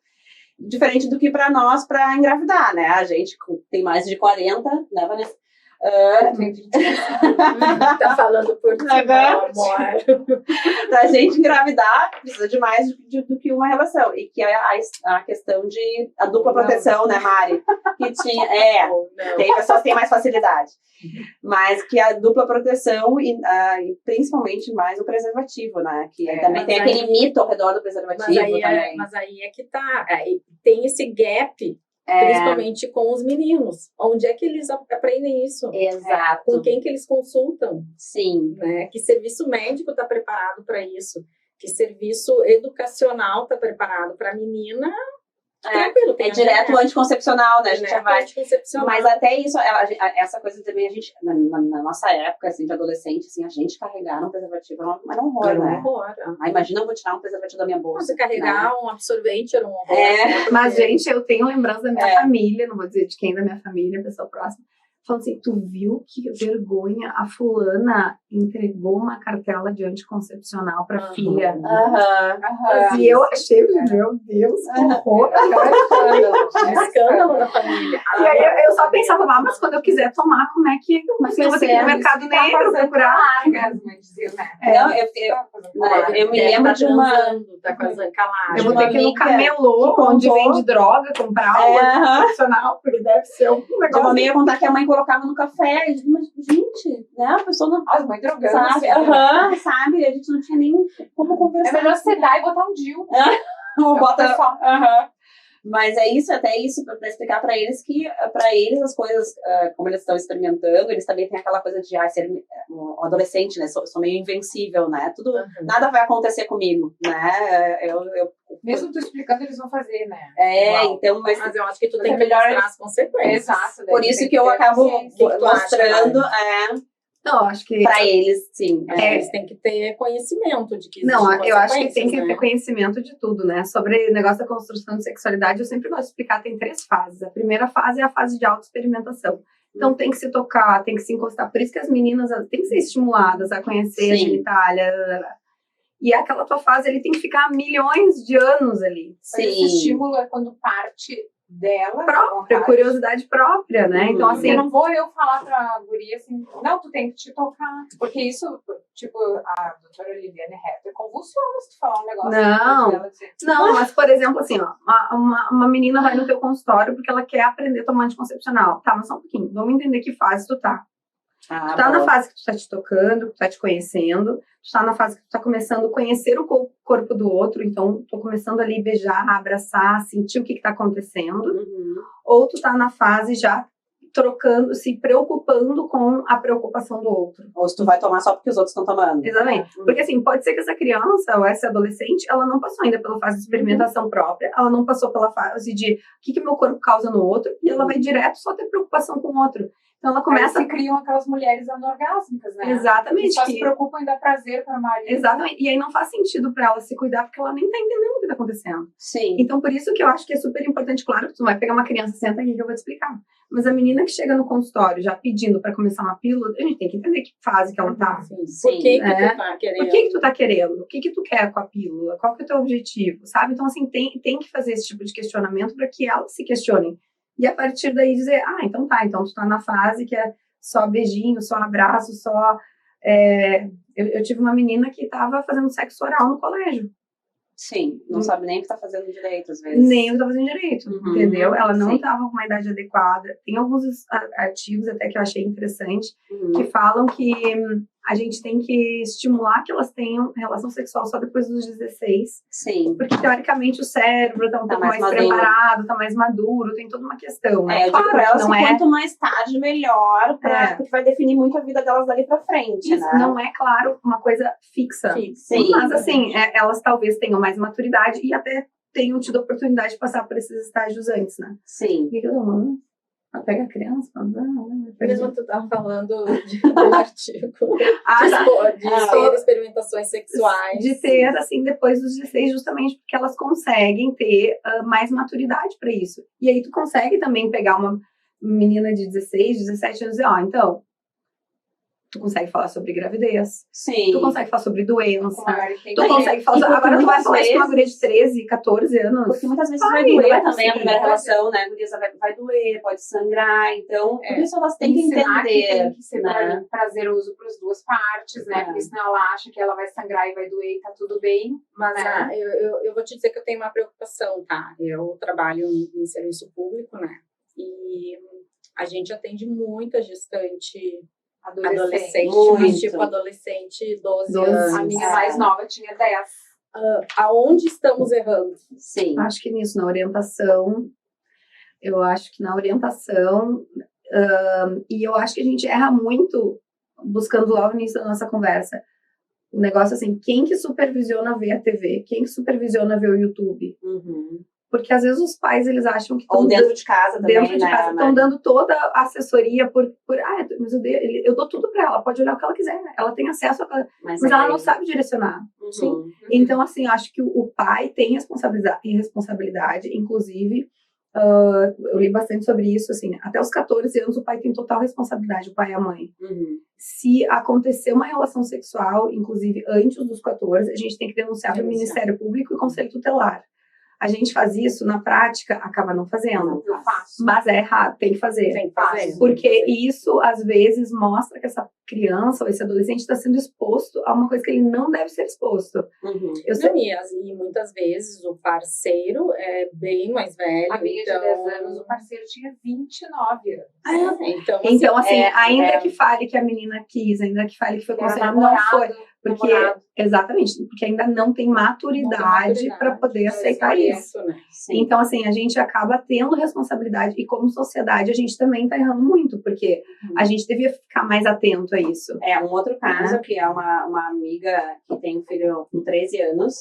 S2: Diferente do que para nós, para engravidar, né? A gente tem mais de 40, né, Vanessa?
S3: Tá falando por ti, meu amor.
S2: Pra gente engravidar, precisa de mais do que uma relação. E que é a questão de a dupla proteção, né, Mari? Que tinha, tem pessoas que têm mais facilidade. Mas que a dupla proteção e principalmente mais o preservativo, né? Que também tem aquele mito ao redor do preservativo também.
S3: Mas aí é que tá. Tem esse gap. Principalmente com os meninos. Onde é que eles aprendem isso?
S2: Exato.
S3: Com quem que eles consultam?
S2: Sim.
S3: Né? Que serviço médico está preparado para isso? Que serviço educacional está preparado para a menina? Tranquilo.
S2: É direto anticoncepcional, né? A gente já vai. Mas até isso, essa coisa também, a gente, na nossa época, assim, de adolescente, assim, a gente carregar um preservativo era um horror,
S3: era
S2: né?
S3: Um horror.
S2: Imagina eu vou tirar um preservativo da minha bolsa.
S3: Você carregar um absorvente era um horror.
S4: Mas, gente, eu tenho lembrança da minha família, não vou dizer de quem da minha família, pessoa próxima, falando assim, tu viu que vergonha a fulana entregou uma cartela de anticoncepcional pra filha? E eu achei, meu Deus, que horror.
S3: Escândalo da família.
S4: E aí eu só pensava, mas quando eu quiser tomar, como é que eu vou ter que ir no mercado negro procurar?
S2: Eu me lembro de uma...
S3: Tá fazendo calagem.
S4: Eu vou ter que ir no camelô, onde vende droga, comprar um anticoncepcional, porque deve ser um negócio.
S2: De uma amiga contar que a mãe colocava no café, e mas, gente, né, a pessoa não...
S1: As mães drogando,
S2: sabe? Sabe? A gente não tinha nem como conversar.
S1: É melhor você dar e botar um DIU.
S2: Ou bota só. Mas é isso, até isso, para explicar para eles que, para eles, as coisas, como eles estão experimentando, eles também têm aquela coisa de ser um adolescente, né? Sou meio invencível, né? Tudo, nada vai acontecer comigo, né?
S1: Mesmo tu explicando, eles vão fazer, né?
S2: Então,
S3: mas eu acho que tu tem que mostrar as consequências.
S1: Exato.
S2: Por isso que eu acabo mostrando,
S4: Não, acho que...
S2: Pra eles, sim.
S3: Eles têm que ter conhecimento de que
S4: não, eu acho que tem que ter conhecimento de tudo, né? Sobre o negócio da construção de sexualidade, eu sempre gosto de explicar, tem 3 fases. A primeira fase é a fase de autoexperimentação. Então tem que se tocar, tem que se encostar. Por isso que as meninas têm que ser estimuladas a conhecer a genitália. E aquela tua fase, ele tem que ficar milhões de anos ali.
S1: Esse estímulo é quando parte dela.
S4: Própria, curiosidade própria, né? Então, assim.
S1: Eu não vou falar pra guria assim, não, tu tem que te tocar. Porque isso, tipo, a doutora Liliane Hefter convulsiona se tu falar um negócio. Dela, assim.
S4: Não, mas, por exemplo, assim, ó, uma menina vai no teu consultório porque ela quer aprender a tomar anticoncepcional. Tá, mas só um pouquinho. Vamos entender que fase tu tá. Tu tá na fase que tu tá te tocando, que tu tá te conhecendo, tu tá na fase que tu tá começando a conhecer o corpo do outro, então tô começando ali a beijar, abraçar, sentir o que tá acontecendo, ou tu tá na fase já trocando, se preocupando com a preocupação do outro.
S2: Ou se tu vai tomar só porque os outros estão tomando.
S4: Exatamente. Porque assim, pode ser que essa criança ou essa adolescente, ela não passou ainda pela fase de experimentação própria, ela não passou pela fase de o que meu corpo causa no outro, e ela vai direto só ter preocupação com o outro. Então ela começa...
S1: Aí se criam aquelas mulheres anorgásmicas, né?
S4: Exatamente.
S1: Que só se preocupam em dar prazer para a marido.
S4: Exatamente. E aí não faz sentido para ela se cuidar, porque ela nem tá entendendo o que tá acontecendo.
S2: Sim.
S4: Então, por isso que eu acho que é super importante, claro, que tu vai pegar uma criança, senta aqui que eu vou te explicar. Mas a menina que chega no consultório já pedindo para começar uma pílula, a gente tem que entender que fase que ela tá.
S3: Sim. Por que tu tá querendo?
S4: Por que tu tá querendo? O que tu quer com a pílula? Qual que é o teu objetivo? Sabe? Então, assim, tem que fazer esse tipo de questionamento para que elas se questionem. E a partir daí dizer, então tá, então tu tá na fase que é só beijinho, só abraço, só... Eu tive uma menina que estava fazendo sexo oral no colégio.
S2: Sim, não sabe nem o que tá fazendo direito, às vezes.
S4: Nem o que tá fazendo direito, entendeu? Ela não estava com uma idade adequada. Tem alguns artigos até que eu achei interessante, que falam que a gente tem que estimular que elas tenham relação sexual só depois dos 16.
S2: Sim.
S4: Porque, teoricamente, o cérebro tá um pouco mais preparado, tá mais maduro, tem toda uma questão, né?
S2: Eu digo pra elas que quanto mais tarde, melhor, porque vai definir muito a vida delas dali pra frente,
S4: isso,
S2: né?
S4: não é, claro, uma coisa fixa.
S2: Sim.
S4: Mas, assim, elas talvez tenham mais maturidade e até tenham tido a oportunidade de passar por esses estágios antes, né?
S2: Sim.
S4: O que eu dou? Pega a criança,
S3: mesmo tu tava falando do artigo de ter experimentações sexuais.
S4: De ter, assim, depois dos 16, justamente porque elas conseguem ter mais maturidade para isso. E aí tu consegue também pegar uma menina de 16, 17 anos e dizer, então, tu consegue falar sobre gravidez.
S2: Sim.
S4: Tu consegue falar sobre doença.
S1: Tu
S4: consegue falar... Agora tu vai falar isso com uma guria de 13, 14 anos.
S2: Porque muitas vezes vai doer também a primeira relação, né? Vai doer, pode sangrar. Então, tudo isso elas têm que entender.
S1: Que tem que ser prazeroso para as duas partes, né? Porque senão ela acha que ela vai sangrar e vai doer e tá tudo bem. Mas,
S3: eu vou te dizer que eu tenho uma preocupação, tá? Eu trabalho em serviço público, né? E a gente atende muita gestante... Adolescente, tipo adolescente, 12 anos.
S1: A minha mais nova tinha 10.
S3: Aonde estamos errando?
S2: Sim.
S4: Acho que nisso, na orientação. Eu acho que na orientação. E eu acho que a gente erra muito, buscando logo no início da nossa conversa. O negócio assim, quem que supervisiona ver a TV? Quem que supervisiona ver o YouTube? Porque às vezes os pais, eles acham que...
S2: Ou dentro de casa também,
S4: dentro de casa, estão dando toda a assessoria mas eu dou tudo para ela, pode olhar o que ela quiser, ela tem acesso a... Mas ela não sabe direcionar.
S2: Sim.
S4: Então, assim, acho que o pai tem responsabilidade, inclusive, eu li bastante sobre isso, assim, até os 14 anos o pai tem total responsabilidade, o pai e a mãe. Se acontecer uma relação sexual, inclusive antes dos 14, a gente tem que denunciar para o Ministério Público e Conselho Tutelar. A gente faz isso, na prática, acaba não fazendo.
S1: Eu faço.
S4: Mas é errado, tem que fazer.
S3: Tem que fazer.
S4: Porque isso, às vezes, mostra que essa criança ou esse adolescente está sendo exposto a uma coisa que ele não deve ser exposto.
S3: Eu sei. E muitas vezes o parceiro é bem mais velho.
S1: A minha de 10 anos, o parceiro tinha 29 anos.
S4: Então assim, ainda que fale que a menina quis, ainda que fale que foi conselho, não foi. Porque, exatamente, porque ainda não tem maturidade para poder aceitar isso.
S3: Né?
S4: Então, assim, a gente acaba tendo responsabilidade e como sociedade a gente também tá errando muito, porque a gente devia ficar mais atento a isso.
S2: Um outro caso, que é uma amiga que tem um filho com 13 anos,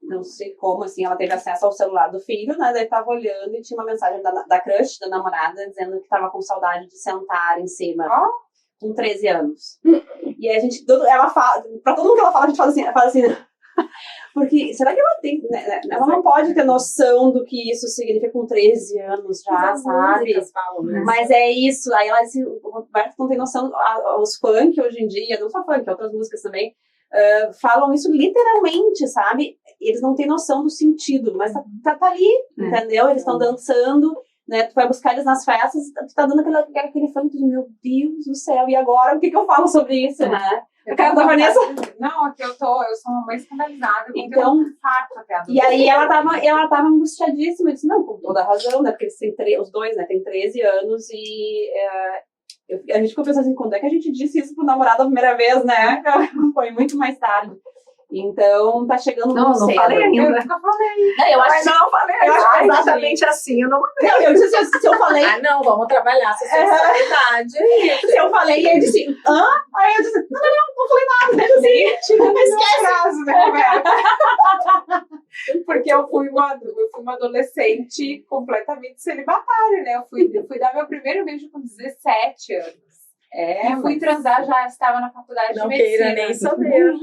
S2: não sei como, assim, ela teve acesso ao celular do filho, né, daí tava olhando e tinha uma mensagem da crush, da namorada, dizendo que tava com saudade de sentar em cima. Com 13 anos. E aí a gente, ela fala, pra todo mundo que ela fala, a gente fala assim, porque será que ela tem, né, ela não pode ter noção do que isso significa com 13 anos já, sabe?
S3: Falam, né?
S2: Mas é isso, aí ela disse, o Roberto não tem noção, os funk hoje em dia, não só funk, outras músicas também, falam isso literalmente, sabe? Eles não têm noção do sentido, mas tá ali, entendeu? Eles estão dançando, né? Tu vai buscar eles nas festas, tu tá dando aquele fã de meu Deus do céu, e agora o que eu falo sobre isso, né? A cara da Vanessa.
S1: Não, aqui eu sou uma mãe escandalizada.
S2: Então, e aí ela tava angustiadíssima. Eu disse, não, com toda a razão, né? Porque eles têm os dois, né? Tem 13 anos e a gente ficou pensando assim, quando é que a gente disse isso pro namorado a primeira vez, né? Foi muito mais tarde. Então, tá chegando muito cedo.
S4: Não falei ainda.
S1: Eu nunca falei.
S2: Não, eu acho
S4: que é exatamente assim. Eu não
S2: eu disse assim, se eu falei...
S3: não, vamos trabalhar essa sensibilidade.
S2: Se eu falei, e ele disse, Aí eu disse, não falei nada. Assim,
S1: Esquece. Caso, né, Roberta? Porque eu fui uma adolescente completamente celibatária, né? Eu fui dar meu primeiro beijo com 17 anos. E fui transar, já estava na faculdade de medicina.
S3: Não queira nem saber.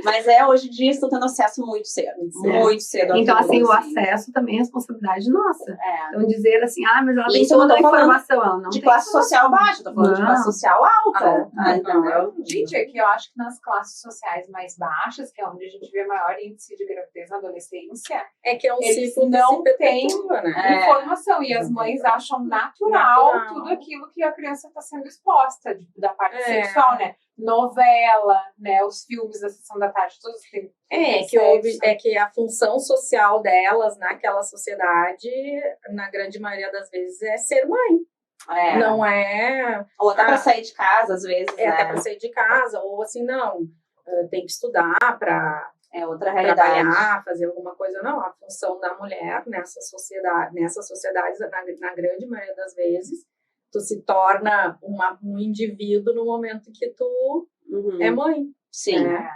S2: Mas hoje em dia estou tendo acesso muito cedo. Muito cedo.
S4: Então, assim, o acesso também é responsabilidade nossa. Então, dizer assim, mas ela tem toda a informação. Ela não
S2: de
S4: tem
S2: classe social baixa, tô falando de classe social alta. Entendeu?
S1: Gente, é que eu acho que nas classes sociais mais baixas, que é onde a gente vê maior índice de gravidez na adolescência,
S3: é que
S1: eles não têm informação. E as mães acham natural tudo aquilo que a criança está sendo exposta da parte sexual, né? Novela, né? Os filmes da Sessão da Tarde, todos têm.
S3: Que a função social delas naquela sociedade, na grande maioria das vezes, é ser mãe. Não é.
S2: Ou até para sair de casa, às vezes.
S3: Até para sair de casa, ou assim, não. Tem que estudar para.
S2: Outra realidade.
S3: Trabalhar, fazer alguma coisa. Não, a função da mulher nessas sociedades, na grande maioria das vezes, tu se torna um indivíduo no momento que tu é mãe.
S2: Sim.
S3: Né?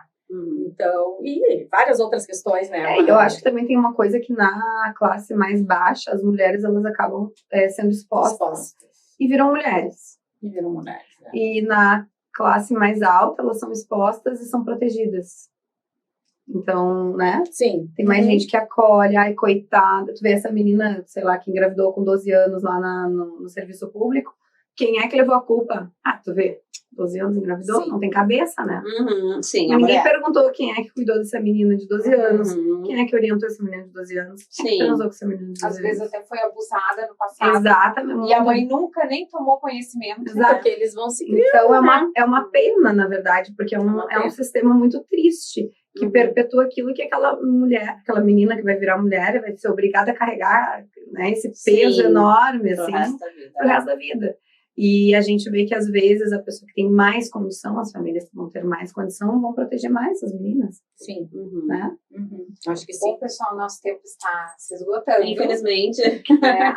S3: Então, e várias outras questões, né?
S4: Eu acho que também tem uma coisa que na classe mais baixa, as mulheres, elas acabam sendo expostas e viram mulheres.
S3: Né?
S4: E na classe mais alta, elas são expostas e são protegidas. Então, né?
S3: Sim.
S4: Tem mais gente que acolhe, ai, coitada. Tu vê essa menina, sei lá, que engravidou com 12 anos lá no serviço público. Quem é que levou a culpa? Tu vê, 12 anos engravidou, não tem cabeça, né?
S2: Sim,
S4: ninguém perguntou quem é que cuidou dessa menina de 12 anos, quem é que orientou essa menina de 12 anos, quem transou com essa menina de 12 anos.
S1: Às vezes até foi abusada no passado.
S4: Exatamente.
S1: E a mãe nunca nem tomou conhecimento.
S4: Exato.
S3: Porque eles vão se criando,
S4: então é uma pena, na verdade, porque é um sistema muito triste, que perpetua aquilo que aquela mulher, aquela menina que vai virar mulher, vai ser obrigada a carregar, né, esse peso enorme, assim, pro resto da vida. E a gente vê que, às vezes, a pessoa que tem mais condição, as famílias que vão ter mais condição, vão proteger mais as meninas.
S3: Sim.
S4: Né?
S3: Acho que sim.
S1: Bom, pessoal, nosso tempo está se esgotando.
S2: Infelizmente.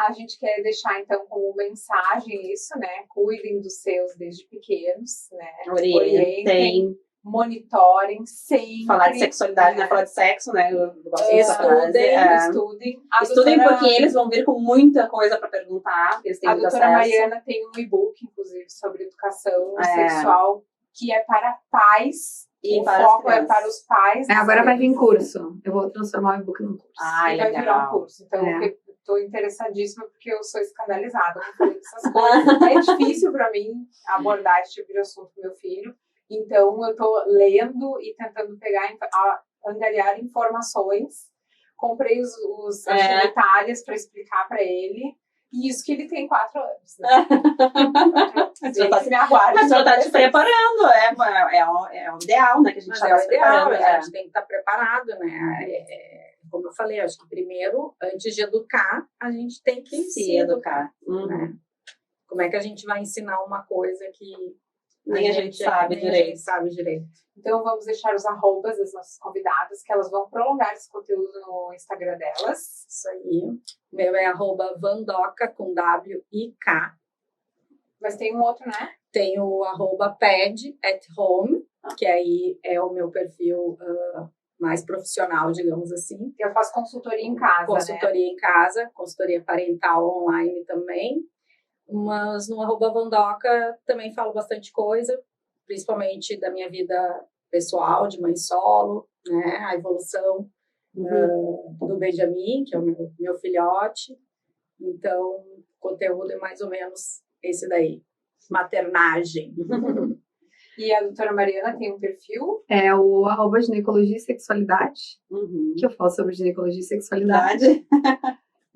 S1: A gente quer deixar, então, como mensagem isso, né? Cuidem dos seus desde pequenos, né?
S2: Orientem.
S1: Monitorem, sempre.
S2: Falar de sexualidade, né? Falar de sexo, né?
S1: Estudem.
S2: Estudem porque eles vão vir com muita coisa para perguntar. Eles têm
S1: a doutora Mariana tem um e-book, inclusive, sobre educação sexual, que é para pais.
S2: E
S1: o foco é para os pais.
S4: Agora vai vir curso. Eu vou transformar o e-book num curso.
S1: E vai virar um curso. Então, estou interessadíssima porque eu sou escandalizada com essas coisas. É difícil para mim abordar esse tipo de assunto com meu filho. Então, eu estou lendo e tentando angariar informações. Comprei as genitálias para explicar para ele. E isso que ele tem 4 anos, né?
S2: Me aguarde. Mas já está te preparando. É o ideal, né? Que a gente está se preparando.
S3: A gente tem que estar preparado, né? Como eu falei, acho que primeiro, antes de educar, a gente tem que
S2: se educar.
S3: Né? Como é que a gente vai ensinar uma coisa que
S2: nem a gente sabe
S3: direito.
S1: Então, vamos deixar os arrobas das nossas convidadas, que elas vão prolongar esse conteúdo no Instagram delas.
S3: Isso aí. O meu é @vandoca, com W-I-K.
S1: Mas tem um outro, né?
S3: Tem o @pad@home, que aí é o meu perfil mais profissional, digamos assim.
S1: Eu faço consultoria em casa,
S3: Consultoria em casa, consultoria parental online também. Mas no @vandoca também falo bastante coisa, principalmente da minha vida pessoal, de mãe solo, né? A evolução do Benjamin, que é o meu filhote. Então, o conteúdo é mais ou menos esse daí, maternagem.
S1: E a doutora Mariana tem um perfil?
S4: É o @ginecologia e sexualidade, que eu falo sobre ginecologia e sexualidade.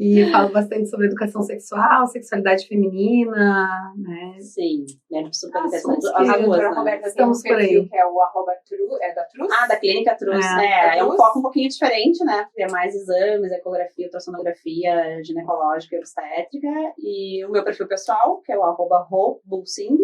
S4: E falo bastante sobre educação sexual, sexualidade feminina, né?
S2: Sim, é super interessante.
S4: Assuntos
S2: As
S4: que
S1: A
S2: duas,
S1: doutora
S2: né?
S1: Roberta
S4: Estamos
S1: tem um
S4: por aí.
S1: perfil que é o @tru, é da Trus?
S2: Ah, da Clínica Trus. É um foco um pouquinho diferente, né? Porque é mais exames, ecografia, ultrassonografia ginecológica e obstétrica. E o meu perfil pessoal, que é o @robulsing.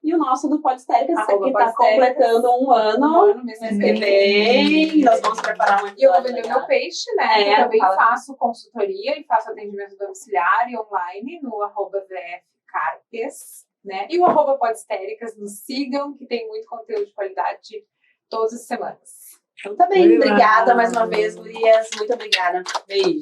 S2: E o nosso do Podestéricas, que está completando um ano.
S1: mês
S2: Mês que vem, nós vamos preparar um
S1: E eu vou
S2: episódio
S1: vender
S2: legal.
S1: meu peixe, né?
S2: É,
S1: eu também
S2: fala.
S1: faço consultoria e faço atendimento domiciliar e online no @vfcarpes, né? E o @podestéricas, nos sigam, que tem muito conteúdo de qualidade todas as semanas.
S2: Então tá bem,
S4: Olá.
S2: obrigada mais uma vez, gurias. Muito obrigada. Beijo.